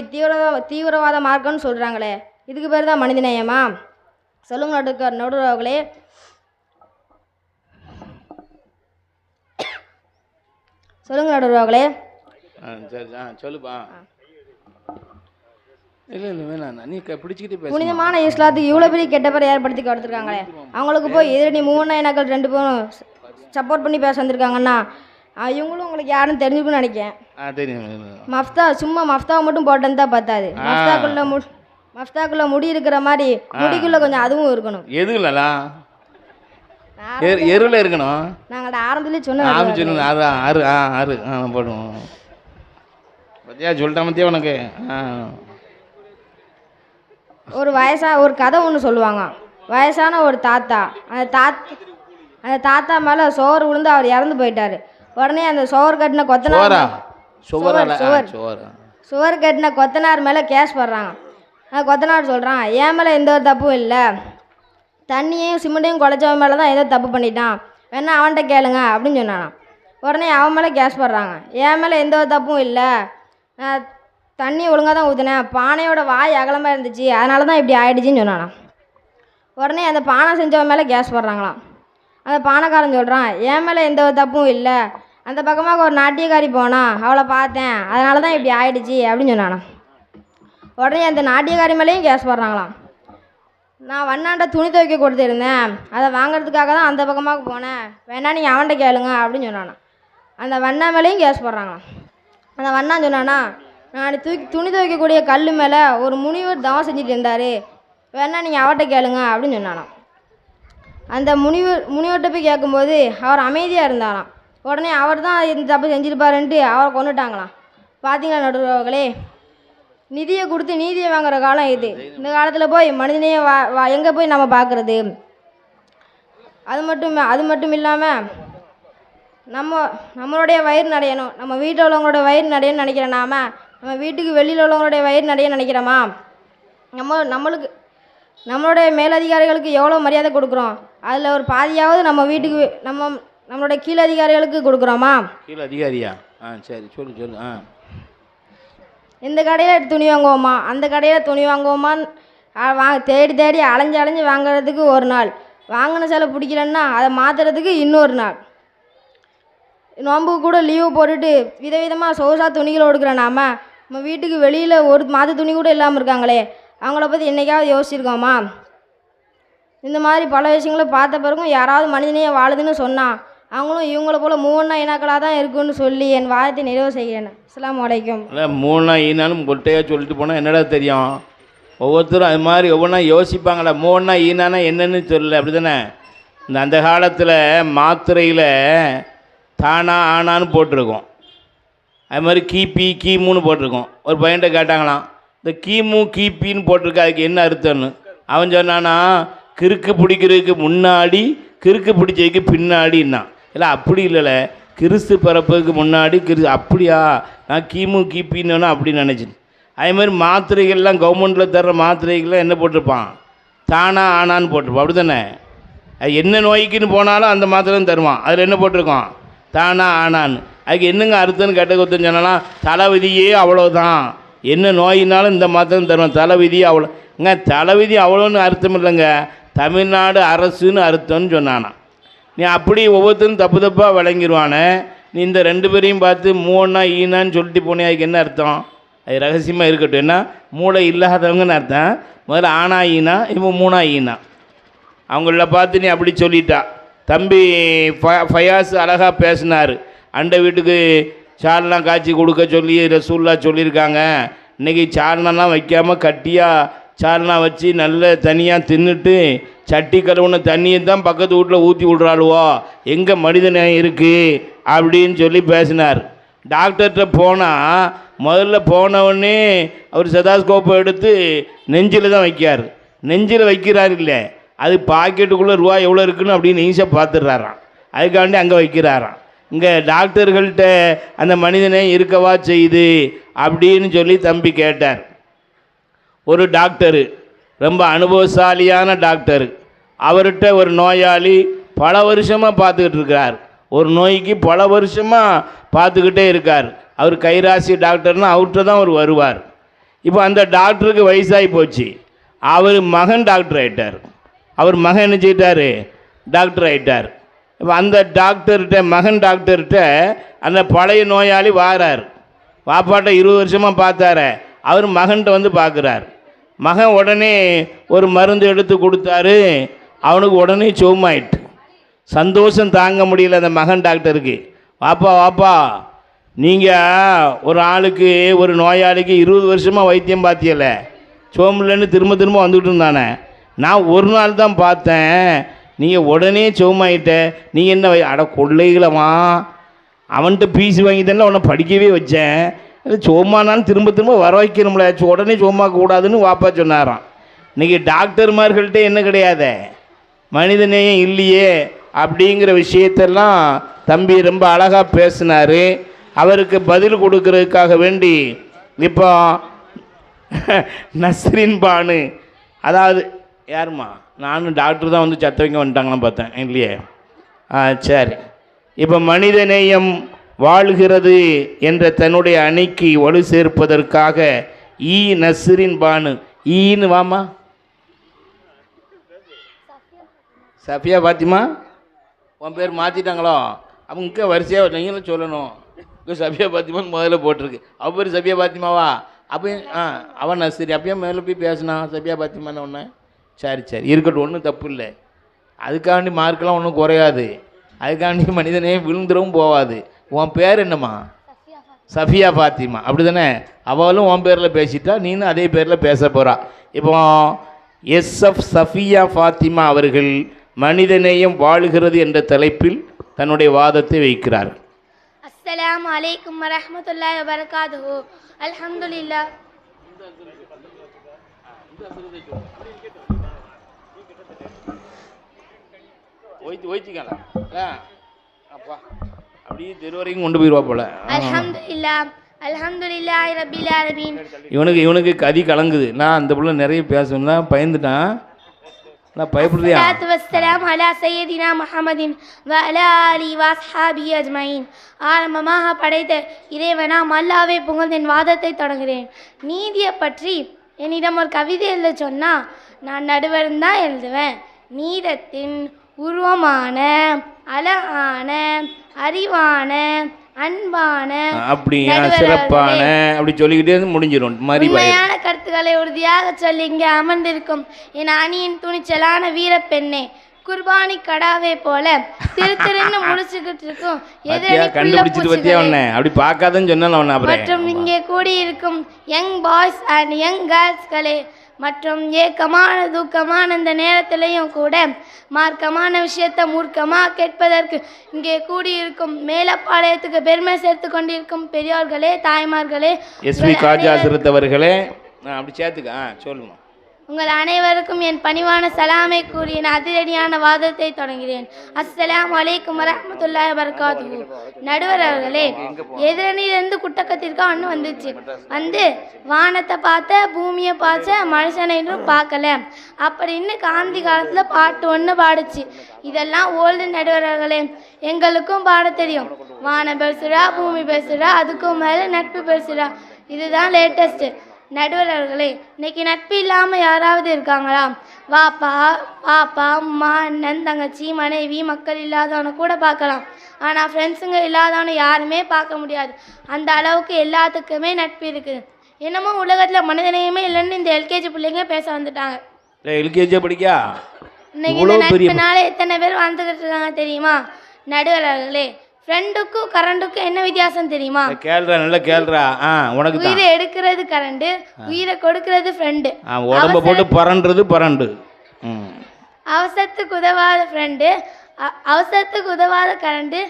தீவிரவாத மார்க்கம்னு சொல்கிறாங்களே, இதுக்கு பேர் தான் மனிதநேயமா? சொல்லுங்க நடுவர்களே. சொல்லுங்க நடுவர்களே. சரி சொல்லுப்பா. இல்லை வேணாம், நீ பிடிச்சிக்கிட்டே பேச. புனிதமான இஸ்லாத்துக்கு இவ்வளோ பெரிய கெட்ட பேரை ஏற்படுத்தி கொடுத்துருக்காங்களே, அவங்களுக்கு போய் எதிரணி மூணு இனங்கள் 2 பேரும் சப்போர்ட் பண்ணி பேச வந்திருக்காங்கன்னா இவங்களும் உங்களுக்கு யாருன்னு தெரிஞ்சுக்கணும்னு நினைக்கிறேன். மஃப்தாவை மட்டும் போட்டேன்னு தான் பார்த்தாது. மஃப்தாக்குள்ள முடி இருக்கிற மாதிரி முடிக்குள்ள கொஞ்சம் அதுவும் இருக்கணும். எதுலா எருல இருக்கணும். நாங்கள் ஆரம்பத்துலேயே சொன்னோம் போடுவோம். பத்தியா சொல்லிட்டா மத்தியா உனக்கு ஒரு கதை ஒன்று சொல்லுவாங்க. வயசான ஒரு தாத்தா, அந்த தாத்தா மேலே சோறு விழுந்து அவர் இறந்து போயிட்டார். உடனே அந்த சுவர் கட்டின கொத்தனார் மேலே கேஸ் போடுறாங்க. அந்த கொத்தனார் சொல்கிறான், என் மேலே எந்த ஒரு தப்பும் இல்லை, தண்ணியையும் சிமெண்ட்டையும் குழச்சவன் மேலே தான் ஏதோ தப்பு பண்ணிட்டான், வேணா அவன்கிட்ட கேளுங்க அப்படின்னு சொன்னானாம். உடனே அவன் மேலே கேஸ் போடுறாங்க. என் மேலே எந்த ஒரு தப்பும் இல்லை, நான் தண்ணி ஒழுங்காக தான் ஊற்றினேன், பானையோட வாய் அகலமாக இருந்துச்சு, அதனால தான் இப்படி ஆயிடுச்சின்னு சொன்னானாம். உடனே அந்த பானை செஞ்சவன் மேலே கேஸ் போடுறாங்களாம். அந்த பானைக்காரன் சொல்கிறான், என் மேலே எந்த ஒரு தப்பும் இல்லை, அந்த பக்கமாக ஒரு நாட்டியக்காரி போனா அவளை பார்த்தேன், அதனால தான் இப்படி ஆயிடுச்சு அப்படின்னு சொன்னானாம். உடனே அந்த நாட்டியக்காரி மேலேயும் கேஸ் போடுறாங்களாம். நான் வண்ணாண்ட துணி துவைக்க கொடுத்துருந்தேன், அதை வாங்குறதுக்காக தான் அந்த பக்கமாக போனேன், வேணா நீங்கள் அவன்கிட்ட கேளுங்க அப்படின்னு சொன்னானா. அந்த வண்ணா மேலேயும் கேஸ் போடுறாங்களாம். அந்த வண்ணான் சொன்னானா, நான் துணி துவைக்கக்கூடிய கல் மேலே ஒரு முனிவர் தவம் செஞ்சுட்டு இருந்தார், வேணா நீங்கள் அவர்கிட்ட கேளுங்க அப்படின்னு சொன்னானாம். அந்த முனிவர்கிட்ட போய் கேட்கும்போது அவர் அமைதியாக இருந்தாராம். உடனே அவர் தான் இந்த தப்பு செஞ்சுருப்பாருன்ட்டு அவரை கொண்டுட்டாங்களாம். பார்த்தீங்களா நடுவர்களே, நிதியை கொடுத்து நீதியை வாங்குற காலம் இது. இந்த காலத்தில் போய் மனிதனையே எங்கே போய் நம்ம பார்க்குறது? அது மட்டும் இல்லாமல் நம்மளுடைய வயிறு நடையணும், நம்ம வீட்டில் உள்ளவங்களோட வயிறு நடையன்னு நினைக்கிறேன். நம்ம வீட்டுக்கு வெளியில் உள்ளவங்களுடைய வயிறு நடைய நினைக்கிறோமா? நம்மளுடைய மேலதிகாரிகளுக்கு எவ்வளோ மரியாதை கொடுக்குறோம், அதில் ஒரு பாதியாவது நம்ம வீட்டுக்கு நம்மளுடைய கீழ் அதிகாரிகளுக்கு கொடுக்குறோமா? கீழ் அதிகாரியா? சரி, சொல்லு. இந்த கடையில் துணி வாங்குவோமா, அந்த கடையில் துணி வாங்குவோமான்னு தேடி அலைஞ்சு வாங்குறதுக்கு ஒரு நாள், வாங்கின சேலை பிடிக்கலன்னா அதை மாற்றுறதுக்கு இன்னொரு நாள், நோம்புக்கு கூட லீவு போட்டுட்டு விதவிதமாக சொகுசாக துணிகளை கொடுக்குற நம்ம வீட்டுக்கு வெளியில் ஒரு மாத துணி கூட இல்லாமல் இருக்காங்களே, அவங்கள பற்றி என்றைக்காவது யோசிச்சிருக்கோமா? இந்த மாதிரி பல விஷயங்களை பார்த்த பிறகும் யாராவது மனிதனையே வாழுதுன்னு சொன்னால் அவங்களும் இவங்கள போல் மூணா இனாக்களாக தான் இருக்குன்னு சொல்லி என் வாதத்தை நிறைவு செய்கிறேன். அஸ்ஸலாமு அலைக்கும். இல்லை, மூணா ஈனாலும் கொட்டையாக சொல்லிட்டு போனால் என்னடா தெரியும்? ஒவ்வொருத்தரும் அது மாதிரி ஒவ்வொன்றா யோசிப்பாங்களா. மூணா ஈனானா என்னன்னு சொல்லலை, அப்படி தானே? அந்த காலத்தில் மாத்திரையில் தானா ஆனான்னு போட்டிருக்கோம், அது மாதிரி கிபி கிமுன்னு போட்டிருக்கோம். ஒரு பையன்கிட்ட கேட்டாங்களாம், இந்த கிமு கிபின்னு போட்டிருக்க அதுக்கு என்ன அர்த்தம்னு. அவன் சொன்னானா, கிறுக்கு பிடிக்கிறதுக்கு முன்னாடி கிறுக்கு பிடிச்சதுக்கு பின்னாடின்னா. இல்லை அப்படி இல்லைல்ல, கிறிஸ்து பிறப்பதுக்கு முன்னாடி அப்படியா, நான் கிமு கிபின்னு அப்படி நினச்சின். அதே மாதிரி மாத்திரைகள்லாம் கவர்மெண்ட்டில் தர்ற மாத்திரைகள்லாம் என்ன போட்டிருப்பான், தானா ஆனான்னு போட்டிருப்பான், அப்படி தானே? அது என்ன நோய்க்குன்னு போனாலும் அந்த மாத்திரை தருவான், அதில் என்ன போட்டிருக்கோம், தானா ஆனான்னு. அதுக்கு என்னங்க அர்த்தம்னு கேட்ட கொடுத்துன்னு சொன்னாலாம், தலைவிதியே அவ்வளோதான், என்ன நோயினாலும் இந்த மாத்திரை தருவான், தலைவிதியே அவ்வளோங்க. தலைவிதி அவ்வளோன்னு அர்த்தம் இல்லைங்க, தமிழ்நாடு அரசுன்னு அர்த்தம்னு சொன்னானா. நீ அப்படி ஒவ்வொருத்தரும் தப்பாக விளங்கிடுவானே. நீ இந்த ரெண்டு பேரையும் பார்த்து மூணா ஈனான்னு சொல்லிட்டு போனே, அதுக்கு என்ன அர்த்தம்? அது ரகசியமாக இருக்கட்டும். என்ன மூளை இல்லாதவங்கன்னு அர்த்தம். முதல்ல ஆனா ஈனா, இப்போ மூணா ஈனா. அவங்கள பார்த்து நீ அப்படி சொல்லிட்டா. தம்பி ஃபயாஸ் அழகாக பேசினார். அண்டை வீட்டுக்கு சால்னா காய்ச்சி கொடுக்க சொல்லி ரசூல்லா சொல்லியிருக்காங்க. இன்றைக்கி சால்னாலாம் வைக்காமல் கட்டியாக சால்னா வச்சு நல்ல தனியாக தின்னுட்டு சட்டி கழுவுன தண்ணியை தான் பக்கத்து வீட்டில் ஊற்றி விட்றாளுவோ, எங்கே மனிதனே இருக்குது அப்படின்னு சொல்லி பேசினார். டாக்டர்கிட்ட போனால் முதல்ல போனவுடனே அவர் செதாஸ்கோப்பை எடுத்து நெஞ்சில் தான் வைக்கார். நெஞ்சில் வைக்கிறார் இல்லை, அது பாக்கெட்டுக்குள்ளே ரூபா எவ்வளோ இருக்குன்னு அப்படின்னு ஈஸியாக பார்த்துடுறாராம். அதுக்காண்டி அங்கே வைக்கிறாராம். இங்கே டாக்டர்கள்ட்ட அந்த மனிதனே இருக்கவா செய்யுது அப்படின்னு சொல்லி தம்பி கேட்டார். ஒரு டாக்டரு, ரொம்ப அனுபவசாலியான டாக்டரு, அவர்கிட்ட ஒரு நோயாளி பல வருஷமாக பார்த்துக்கிட்டு இருக்கார். ஒரு நோய்க்கு பல வருஷமாக பார்த்துக்கிட்டே இருக்கார். அவர் கைராசி டாக்டர்னால் அவர்கிட்ட தான் அவர் வருவார். இப்போ அந்த டாக்டருக்கு வயசாகி போச்சு. அவர் மகன் டாக்டர் ஆகிட்டார். அவர் மகன் என்ன செய்யிட்டார், டாக்டர் ஆகிட்டார். இப்போ அந்த டாக்டர்கிட்ட மகன் டாக்டர்கிட்ட அந்த பழைய நோயாளி வாரார். பாப்பாட்ட 20 வருஷமாக பார்த்தார, அவர் மகன்கிட்ட வந்து பார்க்குறார். மகன் உடனே ஒரு மருந்து எடுத்து கொடுத்தாரு. அவனுக்கு உடனே சுகமாயிட்டு. சந்தோஷம் தாங்க முடியல அந்த மகன் டாக்டருக்கு. வாப்பா நீங்கள் ஒரு ஆளுக்கு, ஒரு நோயாளிக்கு 20 வருஷமாக வைத்தியம் பார்த்தியல, சோமில்லைன்னு திரும்ப வந்துக்கிட்டு இருந்தானே, நான் ஒரு நாள் தான் பார்த்தேன், நீங்கள் உடனே சுகமாயிட்ட. நீங்கள் என்ன அட கொள்ளைகளமா, அவன்கிட்ட பீஸ் வாங்கிட்டேன்னா உன்னை படிக்கவே வச்சேன், சோமானாலும் திரும்ப வர வைக்கணும்ல, உடனே சோமாக்க கூடாதுன்னு வாப்பா சொன்னாராம். இன்றைக்கி டாக்டர்மார்கள்ட்ட என்ன கிடையாது, மனிதநேயம் இல்லையே அப்படிங்கிற விஷயத்தெல்லாம் தம்பி ரொம்ப அழகாக பேசினார். அவருக்கு பதில் கொடுக்கறதுக்காக வேண்டி இப்போ நஸ்ரின் பானு, அதாவது யாருமா, நானும் டாக்டர் தான் வந்து சத்த வைக்க வந்துட்டாங்களாம் பார்த்தேன் இல்லையே. சரி. இப்போ மனிதநேயம் வாழ்கிறது என்ற தன்னுடைய அணிக்கு வலு சேர்ப்பதற்காக நஸ்ரின் பானு ஈன்னு வாமா. சஃபியா பாத்திமா உன் பேர் மாற்றிட்டாங்களோ? அவங்க இங்கே வரிசையாக நீங்களும் சொல்லணும். இங்கே சஃபியா பாத்திமான்னு முதல்ல போட்டிருக்கு. அவள் பேர் சஃபியா பாத்திமாவா? அப்போ அவன் நஸ்ரி அப்பயே மேலே போய் பேசினா சஃபியா பாத்திமான்னு ஒன்று. சரி சரி இருக்கட்டும், ஒன்றும் தப்பு இல்லை. அதுக்காண்டி மார்க்கெலாம் ஒன்றும் குறையாது. அதுக்காண்டி மனிதனே விழுந்துடவும் போகாது. உன் பேர் என்னம்மா? சஃபியா பாத்திமா, அப்படி தானே? அவளும் உன் பேரில் பேசிட்டா, நீனும் அதே பேரில் பேச போகிறா. இப்போ எஸ்எஃப் சஃபியா ஃபாத்திமா அவர்கள் மனிதநேயம் வாழுகிறது என்ற தலைப்பில் தன்னுடைய வாதத்தை வைக்கிறார். அஸ்ஸலாமு அலைக்கும் வரஹ்மத்துல்லாஹி வபரகாதுஹு. அல்ஹம்துலில்லாஹ். அப்பா அப்படியே தெரு வரைக்கும் கொண்டு போயிடுவா போல. அல்ஹம்துலில்லாஹ் அல்ஹம்துலில்லாஹி ரப்பில் ஆலமீன். இவனுக்கு கதி கலங்குது. நான் அந்த புள்ள நிறைய பேசணும்னா பயந்துட்டான். நான் பயப்படுறியா? ஸலாத்து வஸ்ஸலாம் அலா சய்யிதினா முஹம்மதின் வ அலா ஆலிஹி வ அஸ்ஹாபிஹி அஜ்மஈன். ஆரம்பமாக படைத்த இறைவனாம் அல்லாஹ்வை புகழ்ந்து என் வாதத்தை தொடங்குகிறேன். நீதியை பற்றி என்னிடம் ஒரு கவிதை எழுத சொன்னால் நான் நடுவரும் தான் எழுதுவேன். நீதத்தின் உருவமான அழகான அறிவான அன்பான அப்படியா சிறப்பான அப்படி சொல்லிக்கிட்டே முடிஞ்சிடும். உண்மையான கருத்துக்களை உறுதியாக சொல்லி இங்கே அமர்ந்திருக்கும் என் அணியின் துணிச்சலான வீர பெண்ணே, குர்பானி கடாவை போல திருத்திருன்னு முடிச்சுக்கிட்டு இருக்கும் அப்படி பார்க்காதன்னு சொன்ன மற்றும் இங்கே கூடியிருக்கும் யங் பாய்ஸ் அண்ட் யங் கேர்ள்ஸ்களே மற்றும் ஏக்கமான துக்கமான இந்த நேரத்திலையும் கூட மார்க்கமான விஷயத்தை மூர்க்கமாக கேட்பதற்கு இங்கே கூடியிருக்கும் மேலப்பாளையத்துக்கு பெருமை சேர்த்து கொண்டிருக்கும் பெரியோர்களே, தாய்மார்களே, எஸ்வி காஜா சிறுத்தவர்களே, அப்படி சேர்த்துக்க சொல்லுங்க. உங்கள் அனைவருக்கும் என் பணிவான சலாமை கூறி என் அதிரடியான வாதத்தை தொடங்குகிறேன். அஸ்ஸலாமு அலைக்கும் வரஹ்மத்துல்லாஹி வபரகாத்துஹு. நடுவர் அவர்களே, எதிரணியிலிருந்து குட்டக்கத்திற்கு ஒன்று வந்துச்சு. வானத்தை பார்த்த, பூமியை பார்த்த, மனுஷனை இன்னும் பார்க்கல அப்படின்னு காந்தி காலத்தில் பாட்டு ஒன்று பாடுச்சு. இதெல்லாம் ஓல்டு நடுவர்களே, எங்களுக்கும் பாட தெரியும். வானம் பெருசுடா, பூமி பெருசுடா, அதுக்கும் மேலே நட்பு பெருசுடா. இதுதான் லேட்டஸ்ட்டு. நடுவர்களே, இன்னைக்கு நட்பு இல்லாமல் யாராவது இருக்காங்களா? வாப்பா, பாப்பா, அம்மா, அண்ணன், தங்கச்சி, மனைவி, மக்கள் இல்லாதவனை கூட பார்க்கலாம். ஆனால் ஃப்ரெண்ட்ஸுங்க இல்லாதவனை யாருமே பார்க்க முடியாது. அந்த அளவுக்கு எல்லாத்துக்குமே நட்பு இருக்குது. என்னமோ உலகத்தில் மனிதனையுமே இல்லைன்னு இந்த எல்கேஜி பிள்ளைங்க பேச வந்துட்டாங்க. எல்கேஜி படிக்கா இன்னைக்கு இந்த நட்புனால எத்தனை பேர் வாழ்ந்துக்கிட்டு இருக்காங்க தெரியுமா? நடுவர்களே, ஃப்ரெண்டுக்கும் கரண்டுக்கும் என்ன வித்தியாசம் தெரியுமா? கேள்றா, நல்லா கேள்றா. உனக்கு உயிரை எடுக்கிறது கரண்டு, உயிரை கொடுக்கிறது ஃப்ரெண்டு. உடம்ப போட்டு பரண்டுறது பரண்டு. அவசரத்துக்கு உதவாத ஃப்ரெண்டு, அவசரத்துக்கு உதவாத கரண்டு,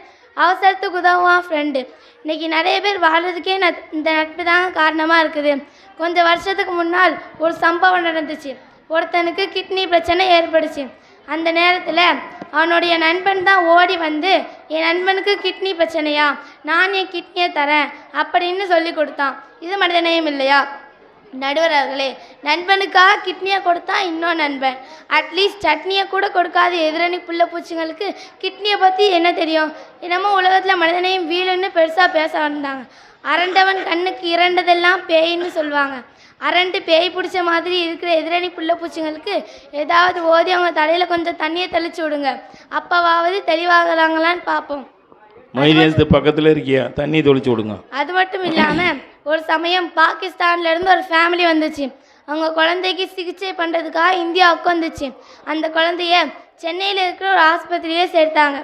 அவசரத்துக்கு உதவான் ஃப்ரெண்டு. இன்னைக்கு நிறைய பேர் வாழ்றதுக்கே இந்த நட்பு தான் காரணமாக இருக்குது. கொஞ்சம் வருஷத்துக்கு முன்னால் ஒரு சம்பவம் நடந்துச்சு. ஒருத்தனுக்கு கிட்னி பிரச்சனை ஏற்படுச்சு. அந்த நேரத்தில் அவனுடைய நண்பன் தான் ஓடி வந்து, என் நண்பனுக்கு கிட்னி பிரச்சனையா, நான் என் கிட்னியை தரேன் அப்படின்னு சொல்லி கொடுத்தான். இது மனிதநேயம் இல்லையா? நடுவர்களே, நண்பனுக்காக கிட்னியை கொடுத்தா இன்னொரு நண்பன் அட்லீஸ்ட் சட்னியை கூட கொடுக்காத எதிரணி புள்ள பூச்சிங்களுக்கு கிட்னியை பற்றி என்ன தெரியும்? என்னமோ உலகத்தில் மனிதனையும் வீலுன்னு பெருசாக பேச வந்தாங்க. அரண்டவன் கண்ணுக்கு இரண்டதெல்லாம் பேயின்னு சொல்லுவாங்க. அரண்டு பேய் பிடிச்ச மாதிரி இருக்கிற எதிரணி புள்ள பூச்சிங்களுக்கு ஏதாவது ஓதி அவங்க தலையில் கொஞ்சம் தண்ணியை தெளிச்சு விடுங்க. அப்பவாவது தெளிவாகலாங்களான்னு பார்ப்போம். பக்கத்தில் இருக்கியா, தண்ணி தெளிச்சு விடுங்க. அது மட்டும் இல்லாமல் ஒரு சமயம் பாகிஸ்தான்லேருந்து ஒரு ஃபேமிலி வந்துச்சு. அவங்க குழந்தைக்கு சிகிச்சை பண்ணுறதுக்காக இந்தியாவுக்கு வந்துச்சு. அந்த குழந்தைய சென்னையில் இருக்கிற ஒரு ஆஸ்பத்திரியே சேர்த்தாங்க.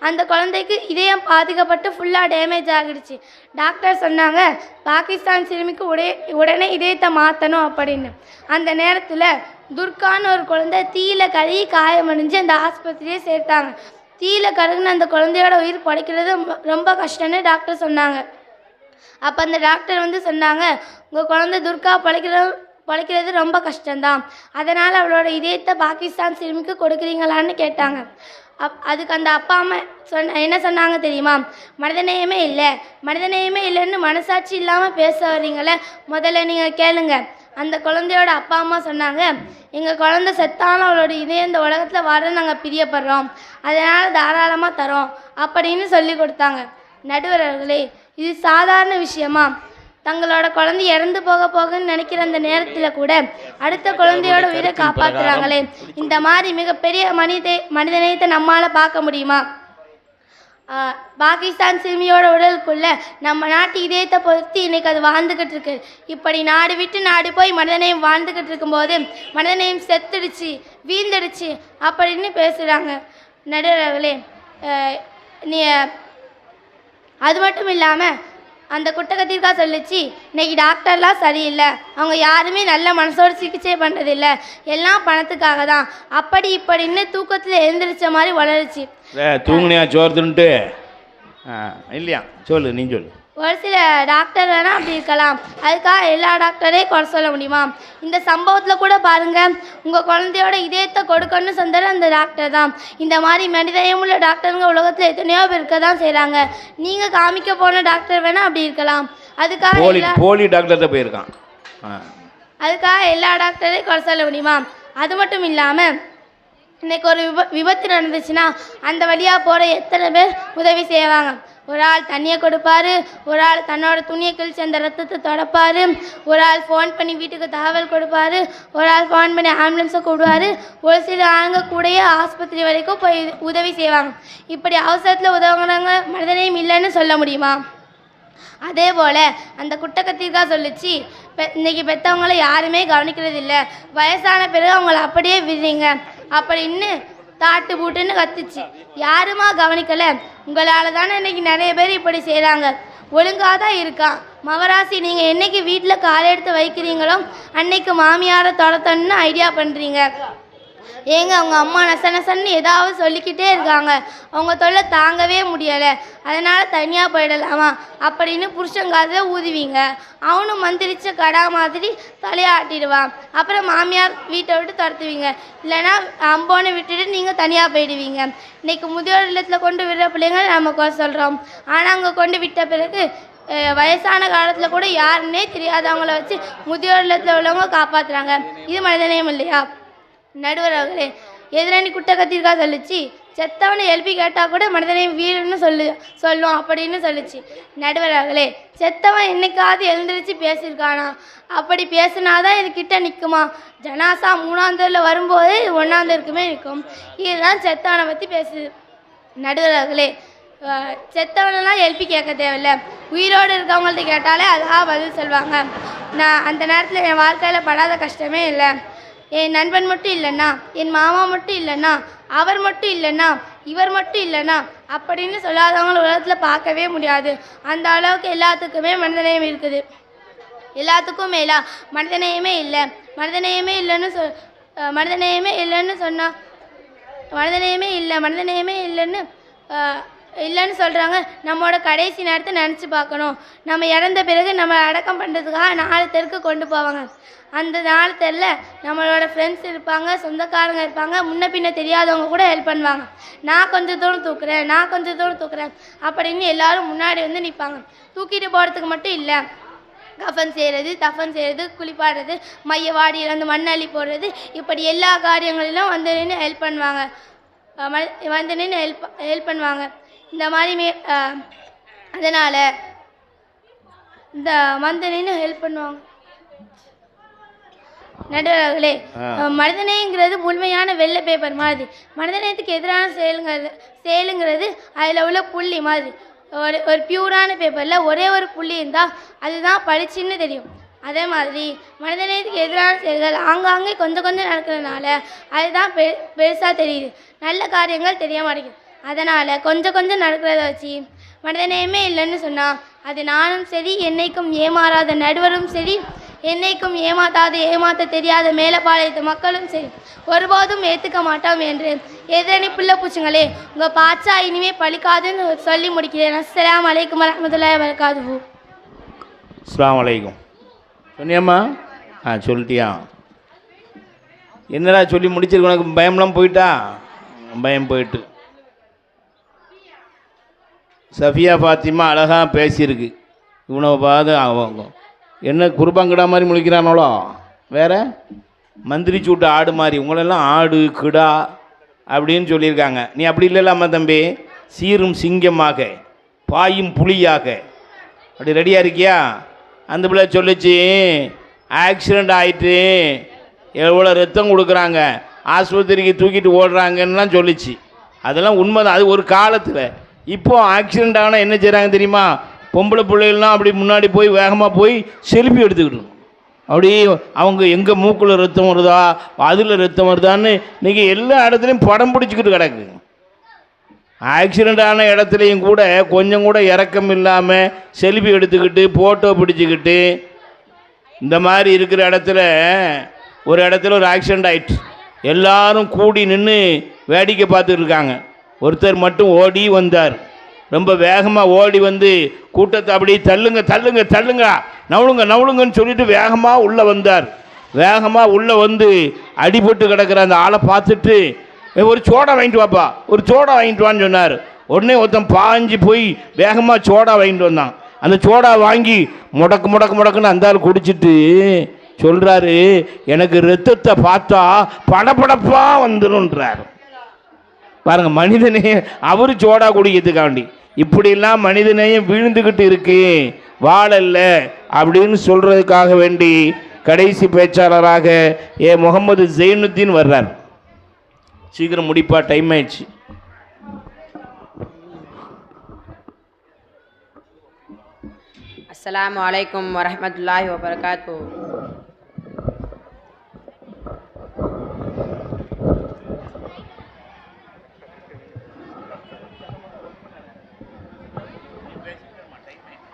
அந்த குழந்தைக்கு இதயம் பாதிக்கப்பட்டு ஃபுல்லாக டேமேஜ் ஆகிடுச்சு. டாக்டர் சொன்னாங்க பாகிஸ்தான் சிறுமிக்கு உடனே இதயத்தை மாற்றணும் அப்படின்னு. அந்த நேரத்தில் துர்கான்னு ஒரு குழந்தை தீயில கருகி காயமடைஞ்சு அந்த ஆஸ்பத்திரியே சேர்த்தாங்க. தீயில கருகுன அந்த குழந்தையோட உயிர் படைக்கிறது ரொம்ப கஷ்டம்னு டாக்டர் சொன்னாங்க. அப்போ அந்த டாக்டர் சொன்னாங்க, உங்கள் குழந்தை துர்கா பழைக்கிறது ரொம்ப கஷ்டம்தான், அதனால் அவளோட இதயத்தை பாகிஸ்தான் சிறுமிக்கு கொடுக்குறீங்களான்னு கேட்டாங்க. அதுக்கு அந்த அப்பா அம்மா என்ன சொன்னாங்க தெரியுமா? மனிதநேயமே இல்லைன்னு மனசாட்சி இல்லாமல் பேச வர்றீங்களே, முதல்ல நீங்கள் கேளுங்க. அந்த குழந்தையோட அப்பா அம்மா சொன்னாங்க, எங்கள் குழந்தை செத்தாலும் அவளோட இதயம் இந்த உலகத்தில் வர நாங்கள் பிரியப்படுறோம், அதனால் தாராளமாக தரோம் அப்படின்னு சொல்லி கொடுத்தாங்க. நடுவர் அவர்களே, இது சாதாரண விஷயமா? தங்களோட குழந்தை இறந்து போகன்னு நினைக்கிற அந்த நேரத்தில் கூட அடுத்த குழந்தையோட உயிரை காப்பாற்றுறாங்களே, இந்த மாதிரி மிகப்பெரிய மனிதநேயத்தை நம்மளால் பார்க்க முடியுமா? பாகிஸ்தான் சிறுமியோட உடலுக்குள்ள நம்ம நாட்டு இதயத்தை பொறுத்து இன்னைக்கு அது வாழ்ந்துக்கிட்டு இருக்கு. இப்படி நாடு விட்டு நாடு போய் மனிதநேயம் வாழ்ந்துக்கிட்டு இருக்கும்போது மனிதநேயம் செத்துடுச்சு, வீழ்ந்துடுச்சு அப்படின்னு பேசுகிறாங்க. நடுவர்களே, நீ அது மட்டும் இல்லாமல் அந்த குட்டகத்திற்கா சொல்லிச்சு, இன்னைக்கு டாக்டர்லாம் சரியில்லை, அவங்க யாருமே நல்ல மனசோடு சிகிச்சை பண்ணுறதில்லை, எல்லாம் பணத்துக்காக தான், அப்படி இப்படின்னு தூக்கத்தில் எழுந்திரிச்ச மாதிரி வளருச்சு. தூங்குனியா சோர்த்துன்ட்டு இல்லையா? சொல்லு, நீ சொல்லு. ஒரு சில டாக்டர் வேணால் அப்படி இருக்கலாம், அதுக்காக எல்லா டாக்டரையும் குறை சொல்ல முடியுமா? இந்த சம்பவத்தில் கூட பாருங்கள், உங்கள் குழந்தையோட இதயத்தை கொடுக்கணும்னு சொந்தர அந்த டாக்டர் தான். இந்த மாதிரி மனிதநேயமுள்ள டாக்டருங்க உலகத்தில் எத்தனையோ பேர் இருக்க தான் செய்கிறாங்க. நீங்கள் காமிக்க போன டாக்டர் வேணால் அப்படி இருக்கலாம், அதுக்காக போலி டாக்டர்கிட்ட போயிருக்கான். அதுக்காக எல்லா டாக்டரையும் குறை சொல்ல முடியுமா? அது மட்டும் இல்லாமல் இன்றைக்கி ஒரு விபத்து நடந்துச்சுன்னா அந்த வழியாக போகிற எத்தனை பேர் உதவி செய்வாங்க. ஒரு ஆள் தண்ணியை கொடுப்பாரு, ஒரு ஆள் தன்னோட துணியை கிழிச்சு அந்த ரத்தத்தை தொடப்பார், ஒரு ஆள் ஃபோன் பண்ணி வீட்டுக்கு தகவல் கொடுப்பாரு, ஒரு ஆள் ஃபோன் பண்ணி ஆம்புலன்ஸை கூடுவார், ஒரு சில ஆளுங்க கூடயே ஆஸ்பத்திரி வரைக்கும் போய் உதவி செய்வாங்க. இப்படி அவசரத்தில் உதவுறவங்க மனிதனையும் இல்லைன்னு சொல்ல முடியுமா? அதே போல் அந்த குட்டகத்திற்கா சொல்லிச்சு, இன்றைக்கி பெற்றவங்கள யாருமே கவனிக்கிறது இல்லை, வயசான பிறகு அவங்கள அப்படியே விடுறீங்க அப்படின்னு தாட்டு பூட்டுன்னு கத்துச்சு. யாருமா கவனிக்கலை? உங்களால் தானே இன்றைக்கி நிறைய பேர் இப்படி செய்கிறாங்க. ஒழுங்காக தான் இருக்கான் மவராசி. நீங்கள் என்றைக்கு வீட்டில் காலை எடுத்து வைக்கிறீங்களோ அன்னைக்கு மாமியாரை தொடத்தணுன்னு ஐடியா பண்ணுறீங்க. ஏங்க அவங்க அம்மா நசன்னு ஏதாவது சொல்லிக்கிட்டே இருக்காங்க, அவங்க தொல்லை தாங்கவே முடியலை, அதனால் தனியாக போயிடலாமா அப்படின்னு புருஷங்காதில் ஊதுவீங்க. அவனும் மந்திரிச்ச கடா மாதிரி தலையாட்டிடுவான். அப்புறம் மாமியார் வீட்டை விட்டு துரத்துவீங்க, இல்லைன்னா அம்போனை விட்டுட்டு நீங்கள் தனியாக போயிடுவீங்க. இன்றைக்கி முதியோர் இல்லத்தில் கொண்டு விடுற பிள்ளைங்க நம்ம சொல்கிறோம், ஆனால் அங்கே கொண்டு விட்ட பிறகு வயசான காலத்தில் கூட யாருன்னே தெரியாதவங்கள வச்சு முதியோர் இல்லத்தில் உள்ளவங்க காப்பாற்றுறாங்க. இது மனிதநேயம் இல்லையா? நடுவர் அவர்களே, எதிரணி குட்டகத்திற்கா சொல்லிச்சு, செத்தவனை எழுப்பி கேட்டால் கூட மனிதனையும் வீடுன்னு சொல்லும் அப்படின்னு சொல்லிச்சு. நடுவர் அவர்களே, செத்தவன் என்னைக்காவது எழுந்திரிச்சு பேசியிருக்கானா? அப்படி பேசினாதான் இது கிட்ட நிற்குமா? ஜனாசா 3ஆம் தெருவில் வரும்போது 1ஆம் தெருக்குமே நிற்கும். இதுதான் செத்தவனை பற்றி பேசுது. நடுவர் அவர்களே, செத்தவனெல்லாம் எழுப்பி கேட்க தேவையில்லை, உயிரோடு இருக்கவங்கள்ட்ட கேட்டாலே அதாக பதில் சொல்லுவாங்க. நான் அந்த நேரத்தில் என் வாழ்க்கையில் படாத கஷ்டமே இல்லை. என் நண்பன் மட்டும் இல்லைன்னா, என் மாமா மட்டும் இல்லைன்னா, அவர் மட்டும் இல்லைன்னா, இவர் மட்டும் இல்லைன்னா அப்படின்னு சொல்லாதவங்க உலகத்தில் பார்க்கவே முடியாது. அந்த அளவுக்கு எல்லாத்துக்குமே மனிதநேயம் இருக்குது. எல்லாத்துக்கும் மேலா மனிதநேயமே இல்லை. மனிதநேயமே இல்லைன்னு மனிதநேயமே இல்லைன்னு சொன்னால் மனிதநேயமே இல்லைன்னு சொல்கிறாங்க. நம்மளோட கடைசி நேரத்தை நினச்சி பார்க்கணும். நம்ம இறந்த பிறகு நம்ம அடக்கம் பண்ணுறதுக்காக 4 தெருக்கு கொண்டு போவாங்க. அந்த 4 தெருவில் நம்மளோட ஃப்ரெண்ட்ஸ் இருப்பாங்க, சொந்தக்காரங்க இருப்பாங்க, முன்ன பின்ன தெரியாதவங்க கூட ஹெல்ப் பண்ணுவாங்க. நான் கொஞ்சம் தூரம் தூக்குறேன் அப்படின்னு எல்லாரும் முன்னாடி வந்து நிற்பாங்க. தூக்கிட்டு போகிறதுக்கு மட்டும் இல்லை, கஃபன் செய்கிறது, தஃபன் செய்கிறது, குளிப்பாடுறது, மைய வாடியில் வந்து மண்ணள்ளி போடுறது, இப்படி எல்லா காரியங்களிலும் வந்து நின்று ஹெல்ப் பண்ணுவாங்க. ஹெல்ப் பண்ணுவாங்க. இந்த மாதிரி அதனால் இந்த நின்று ஹெல்ப் பண்ணுவாங்க. நடுவர்களே, மனிதநேயங்கிறது முழுமையான வெள்ளை பேப்பர் மாதிரி. மனிதநேயத்துக்கு எதிரான செயலுங்கிறது அதில் உள்ள புள்ளி மாதிரி. ஒரு பியூரான பேப்பரில் ஒரே ஒரு புள்ளி இருந்தால் அதுதான் பளிச்சுன்னு தெரியும். அதே மாதிரி மனிதநேயத்துக்கு எதிரான செயல்கள் ஆங்காங்கே கொஞ்சம் நடக்கிறதுனால அதுதான் பெருசாக தெரியுது, நல்ல காரியங்கள் தெரிய மாட்டேங்குது. அதனால் கொஞ்சம் நடக்கிறத வச்சு மனிதநேயமே இல்லைன்னு சொன்னால் அது நானும் சரி, என்னைக்கும் ஏமாறாத நடுவரும் சரி, என்னைக்கும் ஏமாற்ற தெரியாத மேலப்பாளையத்து மக்களும் சரி ஒருபோதும் ஏற்றுக்க மாட்டோம் என்று எதிரணி புள்ள பூச்சுங்களே, உங்கள் பாச்சா இனிமே பழிக்காதுன்னு சொல்லி முடிக்கிறேன். அஸ்ஸலாமு அலைக்கும் வரஹ்மத்துல்லாஹி வபரகாத்துஹு. அஸ்ஸலாமு அலைக்கும். சொன்னியம்மா? சொல்லிட்டியா? என்னடா சொல்லி முடிச்சிருக்கு? உனக்கு பயம்லாம் போயிட்டா? பயம் போயிட்டு. சஃபியா ஃபாத்திமா அழகாக பேசியிருக்கு. இவனை பார்த்து அவங்க என்ன குருபாங்கடா மாதிரி முழிக்கிறானோளோ? வேற மந்திரி சூட்டு ஆடு மாதிரி உங்களெல்லாம் ஆடு கிடா அப்படின்னு சொல்லியிருக்காங்க. நீ அப்படி இல்லைல்லாமா தம்பி, சீரும் சிங்கமாக பாயும் புலியாக அப்படி ரெடியாக இருக்கியா? அந்த பிள்ளை சொல்லிச்சு ஆக்சிடெண்ட் ஆகிட்டு எவ்வளோ ரத்தம் கொடுக்குறாங்க, ஆஸ்பத்திரிக்கு தூக்கிட்டு ஓடுறாங்கன்னுலாம் சொல்லிச்சு. அதெல்லாம் உண்மைதான், அது ஒரு காலத்தில். இப்போது ஆக்சிடெண்ட் ஆனால் என்ன செய்கிறாங்க தெரியுமா? பொம்பளை பிள்ளைகள்லாம் அப்படி முன்னாடி போய் வேகமாக போய் செல்ஃபி எடுத்துக்கிட்டோம். அப்படி அவங்க எங்கே மூக்கில் ரத்தம் வருதா அதில் ரத்தம் வருதான்னு இன்றைக்கி எல்லா இடத்துலையும் படம் பிடிச்சிக்கிட்டு கிடக்கு. ஆக்சிடெண்ட் ஆன இடத்துலையும் கூட கொஞ்சம் கூட இறக்கம் இல்லாமல் செல்ஃபி எடுத்துக்கிட்டு ஃபோட்டோ பிடிச்சிக்கிட்டு இந்த மாதிரி இருக்கிற இடத்துல ஒரு இடத்துல ஒரு ஆக்சிடெண்ட் ஆயிடுச்சு. எல்லாரும் கூடி நின்று வேடிக்கை பார்த்துட்டு இருக்காங்க. ஒருத்தர் மட்டும் ஓடி வந்தார். ரொம்ப வேகமாக ஓடி வந்து கூட்டத்தை அப்படி தள்ளுங்க தள்ளுங்க தள்ளுங்க நவுளுங்க நவுளுங்கன்னு சொல்லிட்டு வேகமாக உள்ளே வந்தார். வேகமாக உள்ளே வந்து அடிபட்டு கிடக்கிற அந்த ஆளை பார்த்துட்டு ஒரு சோடா வாங்கிட்டு வாப்பா, ஒரு சோடா வாங்கிட்டு வான்னு சொன்னார். உடனே ஒருத்தன் பாஞ்சு போய் வேகமாக சோடா வாங்கிட்டு வந்தான். அந்த சோடா வாங்கி முடக்கு முடக்கு முடக்குன்னு அந்த ஆள் குடிச்சிட்டு சொல்கிறாரு, எனக்கு ரத்தத்தை பார்த்தா படப்படப்பாக வந்துடும்ன்றார். பாருங்க, மனிதனையும் அவர் சோடா குடிக்கிறதுக்காண்டி இப்படிலாம் மனிதனையும் வீழ்ந்துக்கிட்டு இருக்கு, வாழல்ல அப்படின்னு சொல்கிறதுக்காக வேண்டி கடைசி பேச்சாளராக முகமது ஜெயினுத்தீன் வர்றார். சீக்கிரம் முடிப்பா, டைம் ஆயிடுச்சு. அஸ்ஸலாமு அலைக்கும் வரஹ்மத்துல்லாஹி வபரகாத்துஹு.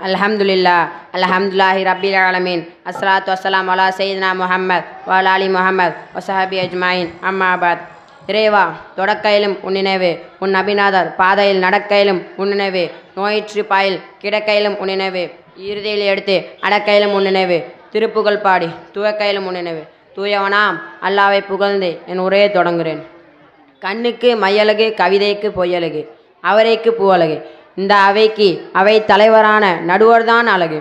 அல்ஹம்துலில்லாஹி ரப்பில் ஆலமீன். அஸ்ஸலாத்து வஸ்ஸலாமு அலா சையதினா முஹம்மத் வ அலா ஆலி முஹம்மத் வ ஸஹபி அஜ்மாயின். அம்மா பாத். இறைவா, தொடக்கையிலும் உன் நினைவு, உன் நபிநாதர் பாதையில் நடக்கையிலும் உன் நினைவு, நோயிற்று பாயில் கிடக்கையிலும் உன் நினைவு, இறுதியில் எடுத்து அடக்கையிலும் உன் நினைவு, திருப்புகழ் பாடி துவக்கையிலும் உன் நினைவு. தூயவனாம் அல்லாவை புகழ்ந்து என் உரையை தொடங்குகிறேன். கண்ணுக்கு மையழகு, கவிதைக்கு பொய்யழகு, அவரைக்கு பூவழகு, இந்த அவைக்கு அவை தலைவரான நடுவர்தான் அழகு.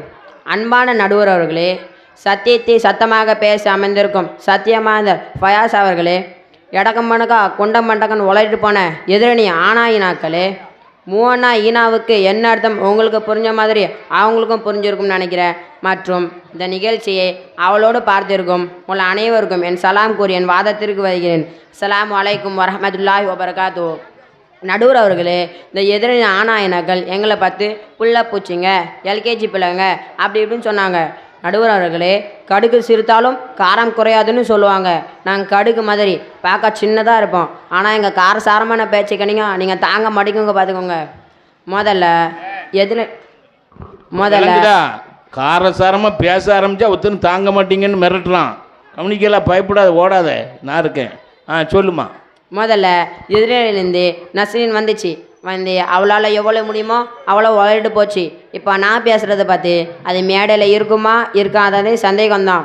அன்பான நடுவர் அவர்களே, சத்தியத்தை சத்தமாக பேச அமைந்திருக்கும் சத்தியமாந்தர் ஃபயாஸ் அவர்களே, எடக்கம் மணக்கா குண்டம் மண்டகன் உழைட்டு போன எதிரணி ஆனாயினாக்களே, மூவண்ணா ஈனாவுக்கு என்ன அர்த்தம் உங்களுக்கு புரிஞ்ச மாதிரி அவங்களுக்கும் புரிஞ்சிருக்கும்னு நினைக்கிறேன். மற்றும் இந்த நிகழ்ச்சியை அவளோடு பார்த்திருக்கும் உங்கள் அனைவருக்கும் என் சலாம் கூறி என் வாதத்திற்கு வருகிறேன். அஸ்ஸலாமு அலைக்கும் வரஹ்மத்துல்லாஹி வபரகாத்துஹு. நடுவர் அவர்களே, இந்த எதிரணி ஆனாயினாக்கள் எங்களை பார்த்து புள்ள பூச்சிங்க, எல்கேஜி பிள்ளைங்க அப்படி இப்படின்னு சொன்னாங்க. நடுவர் அவர்களே, கடுகு சிரித்தாலும் காரம் குறையாதுன்னு சொல்லுவாங்க. நாங்கள் கடுகு மாதிரி பார்க்க சின்னதாக இருப்போம், ஆனால் எங்கள் காரசாரமான பேச்சுக்கணிங்க நீங்கள் தாங்க மாட்டேங்குங்க. பார்த்துக்கோங்க. முதல்ல காரசாரமாக பேச ஆரம்பித்தா ஒருத்தரும் தாங்க மாட்டீங்கன்னு மிரட்டுறான். கவனிக்கலாம், பயப்படாத, ஓடாத, நான் இருக்கேன். சொல்லுமா. முதல்ல எதிரிலேருந்து நஸ்ரீன் வந்துச்சு. அவளால் எவ்வளோ முடியுமோ அவ்வளோ வளர்ட்டு போச்சு. இப்போ நான் பேசுகிறத பார்த்து அது மேடையில் இருக்குமா இருக்காதது சந்தேகம்தான்.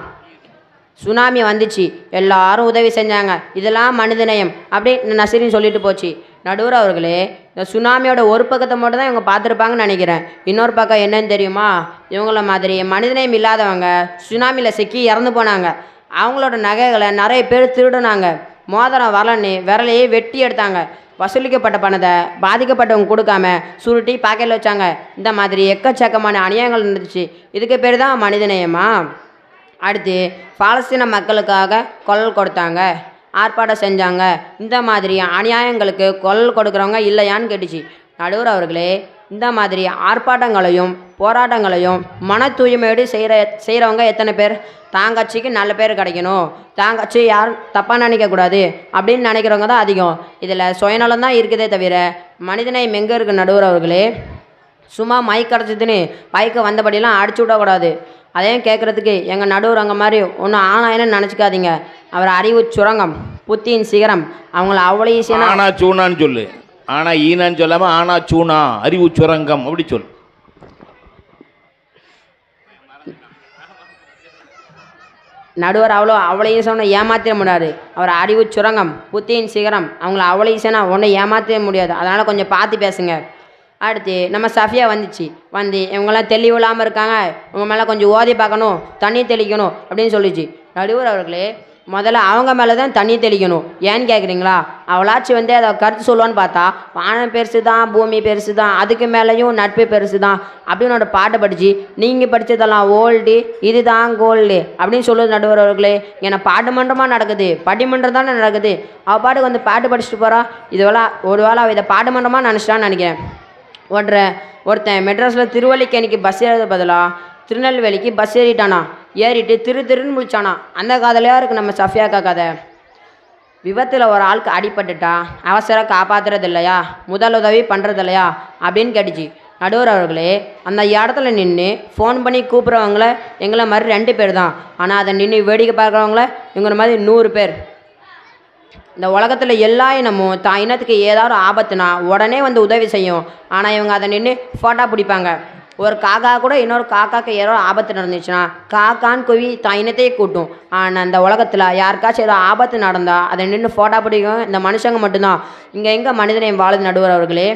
சுனாமி வந்துச்சு, எல்லாரும் உதவி செஞ்சாங்க, இதெல்லாம் மனிதநேயம் அப்படி நஸ்ரீன் சொல்லிட்டு போச்சு. நடுவர் அவர்களே, இந்த சுனாமியோட ஒரு பக்கத்தை மட்டும் தான் இவங்க பார்த்துருப்பாங்கன்னு நினைக்கிறேன். இன்னொரு பக்கம் என்னன்னு தெரியுமா? இவங்கள மாதிரி மனிதநேயம் இல்லாதவங்க சுனாமியில் சிக்கி இறந்து போனாங்க. அவங்களோட நகைகளை நிறைய பேர் திருடுனாங்க. மோதிரம் வரலன்னு விரலையே வெட்டி எடுத்தாங்க. வசூலிக்கப்பட்ட பணத்தை பாதிக்கப்பட்டவங்க கொடுக்காம சுருட்டி பாக்கெட்டில் வச்சாங்க. இந்த மாதிரி எக்கச்சக்கமான அநியாயங்கள் இருந்துச்சு. இதுக்கு பேர் தான் மனிதநேயமா? அடுத்து பாலஸ்தீன மக்களுக்காக குரல் கொடுத்தாங்க, ஆர்ப்பாட்டம் செஞ்சாங்க. இந்த மாதிரி அநியாயங்களுக்கு குரல் கொடுக்குறவங்க இல்லையான்னு கேட்டுச்சு. நடுவர் அவர்களே, இந்த மாதிரி ஆர்ப்பாட்டங்களையும் போராட்டங்களையும் மன தூய்மையோடு செய்கிறவங்க எத்தனை பேர்? தாங்கட்சிக்கு நல்ல பேர் கிடைக்கணும், தாங்கட்சி யாரும் தப்பாக நினைக்கக்கூடாது அப்படின்னு நினைக்கிறவங்க தான் அதிகம். இதில் சுயநலம் தான் இருக்குதே தவிர மனிதநேயம் எங்கே இருக்குது? நடுவர் அவர்களே, சும்மா மைக் கிடச்சிதுன்னு பைக்கை வந்தபடியெல்லாம் அடிச்சு விடக்கூடாது. அதையும் கேட்குறதுக்கு எங்கள் நடுவர் அங்கே மாதிரி ஒன்றும் ஆனாயின்னு நினச்சிக்காதீங்க. அவர் அறிவு சுரங்கம், புத்தியின் சிகரம். அவங்கள அவ்வளோ ஈஸியான ஆனா சூனான்னு சொல்லு, ஆனா ஈனான்னு சொல்லாமல் ஆனா சூனா, அறிவு சுரங்கம் அப்படி சொல்லு. நடுவர் அவ்வளோ ஈஸியான ஏமாற்றிட முடியாது. அவர் அறிவு சுரங்கம், புத்தியின் சிகரம். அவங்கள அவ்வளோ ஈஸியான ஒன்றும் ஏமாற்றவே முடியாது. அதனால் கொஞ்சம் பார்த்து பேசுங்க. அடுத்து நம்ம சஃபியா வந்துச்சு. இவங்கெல்லாம் தெளிவு இல்லாமல் இருக்காங்க, இவங்க மேலே கொஞ்சம் ஓதி பார்க்கணும், தண்ணி தெளிக்கணும் அப்படின்னு சொல்லிச்சு. நடுவர் அவர்களே, முதல்ல அவங்க மேலே தான் தண்ணி தெளிக்கணும். ஏன்னு கேட்குறீங்களா? அவளாச்சும் வந்து அதை கருத்து சொல்லுவான்னு பார்த்தா வானம் பெருசு தான், பூமி பெருசு தான், அதுக்கு மேலேயும் நட்பு பெருசு தான் அப்படின்னு ஒரு பாட்டை படித்து நீங்கள் படித்ததெல்லாம் ஓல்டு, இது தான் கோல்டு அப்படின்னு சொல்லுவது நடுவர் அவர்களே. ஏன்னா பாட்டு மன்றமாக நடக்குது, பட்டிமன்றம் தானே நடக்குது. அவள் பாட்டுக்கு வந்து பாட்டு படிச்சுட்டு போகிறா. ஒரு வேளை அவள் இதை பாட்டு மன்றமாக நினச்சிட்டான்னு நினைக்கிறேன். ஒருத்தன் மெட்ராஸில் திருவல்லிக்கேணிக்கு பஸ் ஏறது பதிலாக திருநெல்வேலிக்கு பஸ் ஏறிட்டானா. ஏறிட்டு திருன்னு முடிச்சானா. அந்த கதையிலையா இருக்குது நம்ம சஃபியாக்கா கதை. விபத்தில் ஒரு ஆளுக்கு அடிபட்டுட்டா அவசரம் காப்பாற்றுறது இல்லையா, முதலுதவி பண்ணுறது இல்லையா அப்படின்னு கேட்டுச்சு. நடுவர் அவர்களே, அந்த இடத்துல நின்று ஃபோன் பண்ணி கூப்பிட்றவங்கள எங்களை மாதிரி 2 பேர் தான். ஆனால் அதை நின்று வேடிக்கை பார்க்குறவங்கள எங்களை மாதிரி 100 பேர். இந்த உலகத்தில் எல்லா இனமும் தான் இனத்துக்கு ஏதாவது ஆபத்துனா உடனே வந்து உதவி செய்யும். ஆனால் இவங்க அதை நின்று ஃபோட்டோ பிடிப்பாங்க. ஒரு காக்கா கூட இன்னொரு காக்காக்கு ஏதோ ஆபத்து நடந்துச்சுன்னா காக்கான்னு குவி தான் இனத்தையே கூட்டும். ஆனால் அந்த உலகத்தில் யாருக்காச்சும் ஏதோ ஆபத்து நடந்தால் அதை நின்று ஃபோட்டோ பிடிக்கும் இந்த மனுஷங்க மட்டும்தான். இங்கே எங்கே மனிதனையும் வாழுது நடுவர் அவர்களே.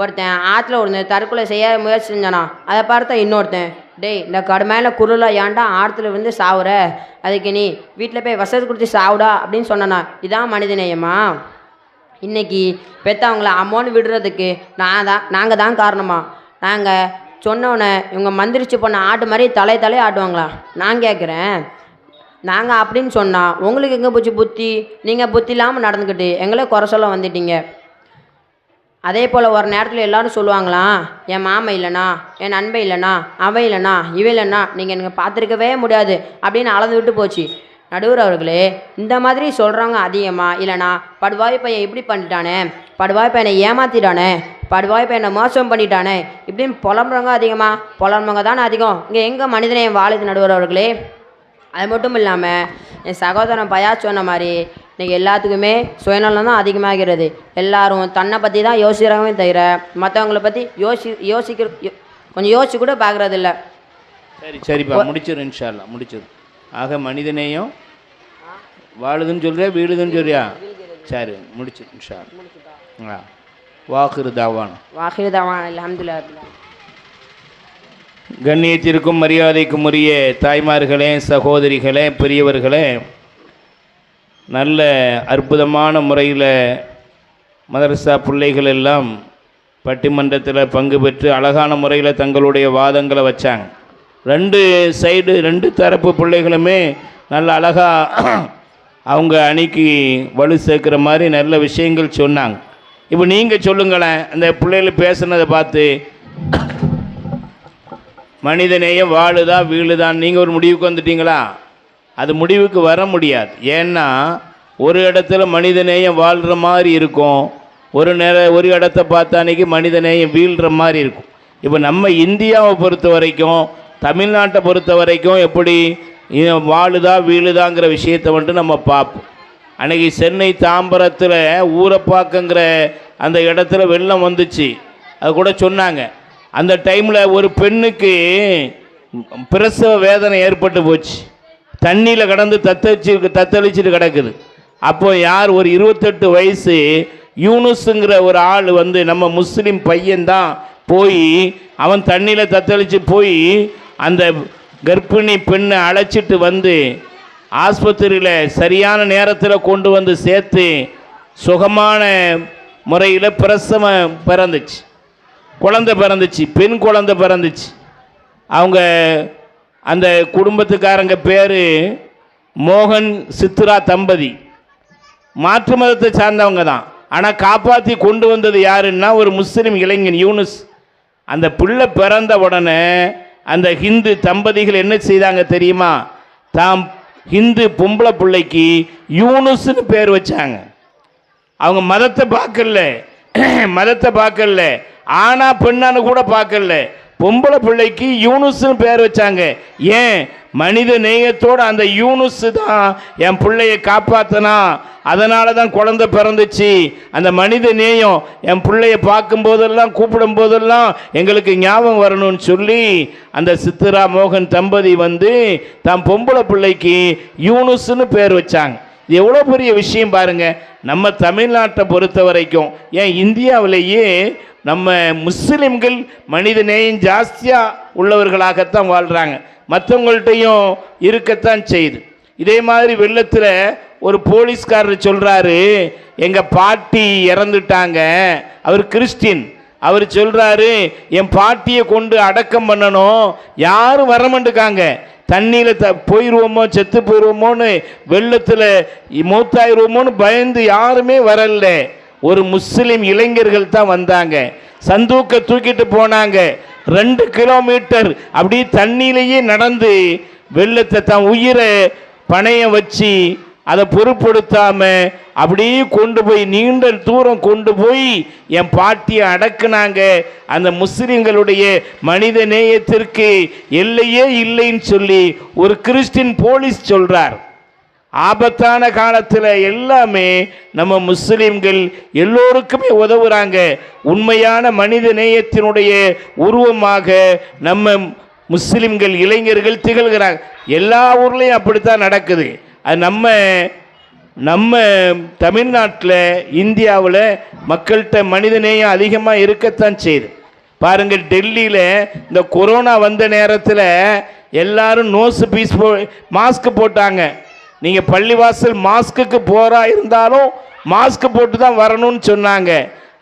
ஒருத்தன் ஆற்றுல ஒரு தற்கொலை செய்ய முயற்சி செஞ்சானா. அதை பார்த்தா இன்னொருத்தன், டேய் இந்த கடுமையான குருளை ஏன்டா ஆற்றுல வந்து சாவுற, அதுக்கு நீ வீட்டில் போய் வசதி கொடுத்து சாவுடா அப்படின்னு சொன்னானா. இதான் மனிதநேயமா? இன்றைக்கி பெற்றவங்கள அம்மோன்னு விடுறதுக்கு நாங்கள் தான் காரணமா? நாங்கள் சொன்னோன்னே இவங்க மந்திரிச்சு பண்ண ஆட்டு மாதிரி தலையை ஆட்டுவாங்களா? நான் கேட்குறேன், நாங்கள் அப்படின்னு சொன்னால் உங்களுக்கு எங்கே போச்சு புத்தி? நீங்கள் புத்தி இல்லாமல் நடந்துக்கிட்டு எங்களே குறை சொல்ல வந்துட்டீங்க. அதே போல் ஒரு நேரத்தில் எல்லோரும் சொல்லுவாங்களாம், என் மாமா இல்லைனா, என் நண்பை இல்லைனா, அவன் இல்லைனா, இவன் இல்லைனா நீங்கள் எனக்கு பார்த்துருக்கவே முடியாது அப்படின்னு அளந்து விட்டு போச்சு. நடுவர் அவர்களே, இந்த மாதிரி சொல்கிறவங்க அதிகமாக இல்லைனா படுவாய் பையன் இப்படி பண்ணிட்டானே, படுவாய் பையனை ஏமாற்றிட்டானே, படுவாய் பையனை மோசம் பண்ணிட்டானே இப்படின்னு புலம்புறவங்க அதிகமாக. புலம்புறவங்க தானே அதிகம். இங்கே எங்கே மனிதனையும் வாழுது நடுவர் அவர்களே. அது மட்டும் இல்லாமல் என் சகோதரன் பயா சொன்ன மாதிரி இன்றைக்கி எல்லாத்துக்குமே சுயநலம் தான் அதிகமாகிறது. எல்லாரும் தன்னை பற்றி தான் யோசிக்கிறாங்கவே தவிர மற்றவங்கள பற்றி கொஞ்சம் யோசிச்சு கூட பார்க்குறது இல்லை. சரிப்பா, முடிச்சிரு இன்ஷா அல்லாஹ், முடிச்சிரு. ஆக மனிதனையும் வாழுதுன்னு சொல்றியா வீழுதுன்னு சொல்றியா? சரி முடிச்சிரு இன்ஷா அல்லாஹ். வாஹிரு தாவான் அல்ஹம்துலில்லாஹ். கண்ணியத்திற்கும் மரியாதைக்கும் உரிய தாய்மார்களே, சகோதரிகளே, பெரியவர்களே, நல்ல அற்புதமான முறையில் மதரசா பிள்ளைகள் எல்லாம் பட்டிமன்றத்தில் பங்கு பெற்று அழகான முறையில் தங்களுடைய வாதங்களை வச்சாங்க. 2 தரப்பு பிள்ளைகளுமே நல்ல அழகாக அவங்க அணிக்கு வலு சேர்க்குற மாதிரி நல்ல விஷயங்கள் சொன்னாங்க. இப்போ நீங்கள் சொல்லுங்களேன், அந்த பிள்ளைகள் பேசுனதை பார்த்து மனிதநேயம் வாழுதா வீழுதான் நீங்கள் ஒரு முடிவுக்கு வந்துட்டீங்களா? அது முடிவுக்கு வர முடியாது. ஏன்னா ஒரு இடத்துல மனிதநேயம் வாழ்கிற மாதிரி இருக்கும், ஒரு இடத்த பார்த்தா அன்றைக்கி மனிதநேயம் வீழ்கிற மாதிரி இருக்கும். இப்போ நம்ம இந்தியாவை பொறுத்த வரைக்கும், தமிழ்நாட்டை பொறுத்த வரைக்கும் எப்படி வாழுதா வீழுதாங்கிற விஷயத்தை மட்டும் நம்ம பார்ப்போம். அன்றைக்கி சென்னை தாம்பரத்தில் ஊரப்பாக்கங்கிற அந்த இடத்துல வெள்ளம் வந்துச்சு. அது கூட சொன்னாங்க, அந்த டைமில் ஒரு பெண்ணுக்கு பிரசவ வேதனை ஏற்பட்டு போச்சு. தண்ணியில் கடந்து தத்தளிச்சுட்டு கிடக்குது. அப்போ யார், ஒரு 28 வயசு யூனுஸுங்கிற ஒரு ஆள் வந்து நம்ம முஸ்லீம் பையன்தான் போய் அவன் தண்ணியில் தத்தளித்து போய் அந்த கர்ப்பிணி பெண்ணை அழைச்சிட்டு வந்து ஆஸ்பத்திரியில் சரியான நேரத்தில் கொண்டு வந்து சேர்த்து சுகமான முறையில் பிரசவம் பிறந்துச்சு, குழந்தை பிறந்துச்சு, பெண் குழந்தை பிறந்துச்சு. அவங்க அந்த குடும்பத்துக்காரங்க பேர் மோகன் சித்ரா தம்பதி, மாற்று மதத்தை சார்ந்தவங்க தான். ஆனால் காப்பாற்றி கொண்டு வந்தது யாருன்னா ஒரு முஸ்லீம் இளைஞன் யூனுஸ். அந்த பிள்ளை பிறந்த உடனே அந்த ஹிந்து தம்பதிகள் என்ன செய்தாங்க தெரியுமா? தாம் ஹிந்து பொம்பளை பிள்ளைக்கு யூனுஸ்னு பேர் வச்சாங்க. அவங்க மதத்தை பார்க்கல, ஆனா பெண்ணான்னு கூட பார்க்கல, பொம்பளை பிள்ளைக்கு யூனுஸ்னு பேர் வச்சாங்க. ஏன்? மனித நேயத்தோடு அந்த யூனுஸ் தான் என் பிள்ளையை காப்பாற்றினா, அதனால தான் குழந்தை பிறந்துச்சு. அந்த மனித நேயம் என் பிள்ளையை பார்க்கும்போதெல்லாம் கூப்பிடும் போதெல்லாம் எங்களுக்கு ஞாபகம் வரணும்னு சொல்லி அந்த சித்ரா மோகன் தம்பதி வந்து தான் பொம்பளை பிள்ளைக்கு யூனுஸ்னு பேர் வச்சாங்க. இது எவ்வளோ பெரிய விஷயம் பாருங்கள். நம்ம தமிழ்நாட்டை பொறுத்த வரைக்கும், ஏன் இந்தியாவிலேயே நம்ம முஸ்லிம்கள் மனித நேயம் ஜாஸ்தியாக உள்ளவர்களாகத்தான் வாழ்கிறாங்க, மற்றவங்கள்ட்டையும் இருக்கத்தான் செய்யுது. இதே மாதிரி வெள்ளத்தில் ஒரு போலீஸ்காரர் சொல்கிறாரு, எங்கள் பாட்டி இறந்துட்டாங்க, அவர் கிறிஸ்டின், அவர் சொல்கிறாரு என் பாட்டியை கொண்டு அடக்கம் பண்ணணும், யாரும் வரமாட்டுக்காங்க, தண்ணியில் போயிடுவோமோ செத்து போயிடுவோமோன்னு வெள்ளத்தில் மூத்தாயிருவோமோன்னு பயந்து யாருமே வரல. ஒரு முஸ்லீம் இளைஞர்கள் தான் வந்தாங்க, சந்தூக்கை தூக்கிட்டு போனாங்க, 2 கிலோமீட்டர் அப்படி தண்ணியிலேயே நடந்து வெள்ளத்தை தான் உயிரை பணையம் வச்சு அதை பொருட்படுத்தாம அப்படியே கொண்டு போய் நீண்ட தூரம் கொண்டு போய் என் பாட்டியை அடக்குனாங்க. அந்த முஸ்லிம்களுடைய மனித நேயத்திற்கு எல்லையே இல்லைன்னு சொல்லி ஒரு கிறிஸ்டின் போலீஸ் சொல்றார். ஆபத்தான காலத்தில் எல்லாமே நம்ம முஸ்லிம்கள் எல்லோருக்குமே உதவுறாங்க. உண்மையான மனித நேயத்தினுடைய உருவமாக நம்ம முஸ்லிம்கள் இளைஞர்கள் திகழ்கிறாங்க. எல்லா ஊர்லேயும் அப்படித்தான் நடக்குது. அது நம்ம தமிழ்நாட்டில் இந்தியாவில் மக்கள்கிட்ட மனிதநேயம் அதிகமாக இருக்கத்தான் செய்யுது. பாருங்கள், டெல்லியில் இந்த கொரோனா வந்த நேரத்தில் எல்லாரும் மாஸ்க் போட்டாங்க. நீங்கள் பள்ளிவாசல் மாஸ்க்குக்கு போகிறா இருந்தாலும் மாஸ்க் போட்டு தான் வரணும்னு சொன்னாங்க.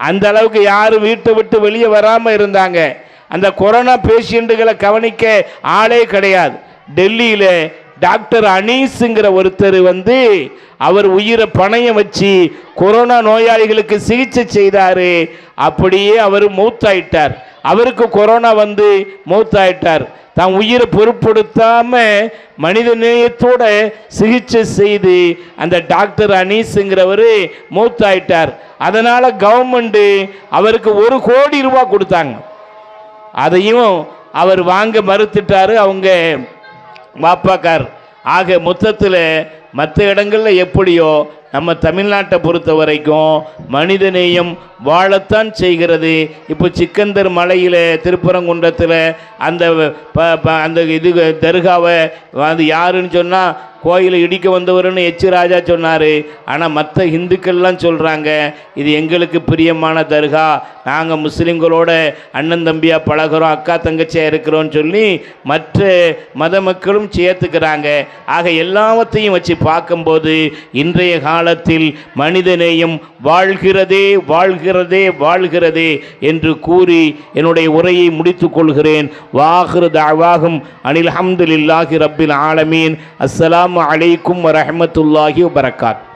அந்த அளவுக்கு யாரும் வீட்டை விட்டு வெளியே வராமல் இருந்தாங்க. அந்த கொரோனா பேஷண்ட்டுகளை கவனிக்க ஆளே கிடையாது. டெல்லியில் டாக்டர் அனீஸுங்கிற ஒருத்தர் அவர் உயிரை பணையம் வச்சு கொரோனா நோயாளிகளுக்கு சிகிச்சை செய்தார். அப்படியே அவர் மௌத்தாயிட்டார். அவருக்கு கொரோனா மௌத்தாயிட்டார். தான் உயிரை பொருட்படுத்தாம மனித நேயத்தோட சிகிச்சை செய்து அந்த டாக்டர் அனீஸுங்கிறவர் மௌத்தாயிட்டார். அதனால் கவர்மெண்ட்டு அவருக்கு 1 கோடி ரூபாய் கொடுத்தாங்க. அதையும் அவர் வாங்க மறுத்துட்டார் அவங்க வாப்பாக்கார். ஆக மொத்தத்தில் மற்ற இடங்களில் எப்படியோ நம்ம தமிழ்நாட்டை பொறுத்த வரைக்கும் மனிதநேயம் வாழத்தான் செய்கிறது. இப்போ சிக்கந்தர் மலையில் திருப்பரங்குன்றத்தில் அந்த இது தர்காவை அது யாருன்னு சொன்னால் கோயிலை இடிக்க வந்தவர்னு எச் ராஜா சொன்னார். ஆனால் மற்ற இந்துக்கள்லாம் சொல்கிறாங்க இது எங்களுக்கு பிரியமான தர்கா, நாங்கள் முஸ்லீம்களோட அண்ணன் தம்பியாக பழகிறோம், அக்கா தங்கச்சியாக இருக்கிறோன்னு சொல்லி மற்ற மத மக்களும் சேர்த்துக்கிறாங்க. ஆக எல்லாவற்றையும் வச்சு பார்க்கும்போது இன்றைய காலத்தில் மனிதநேயம் வாழ்கிறதே வாழ்கிறதே வாழ்கிறதே என்று கூறி என்னுடைய உரையை முடித்துக் கொள்கிறேன். வாஹிரு தஅவாஹும் அனில் ஹம்துலில்லாஹி ரப்பில் ஆலமீன். அஸ்ஸலாமு அலைக்கும் வரஹ்மத்துல்லாஹி வபரகாத்துஹு.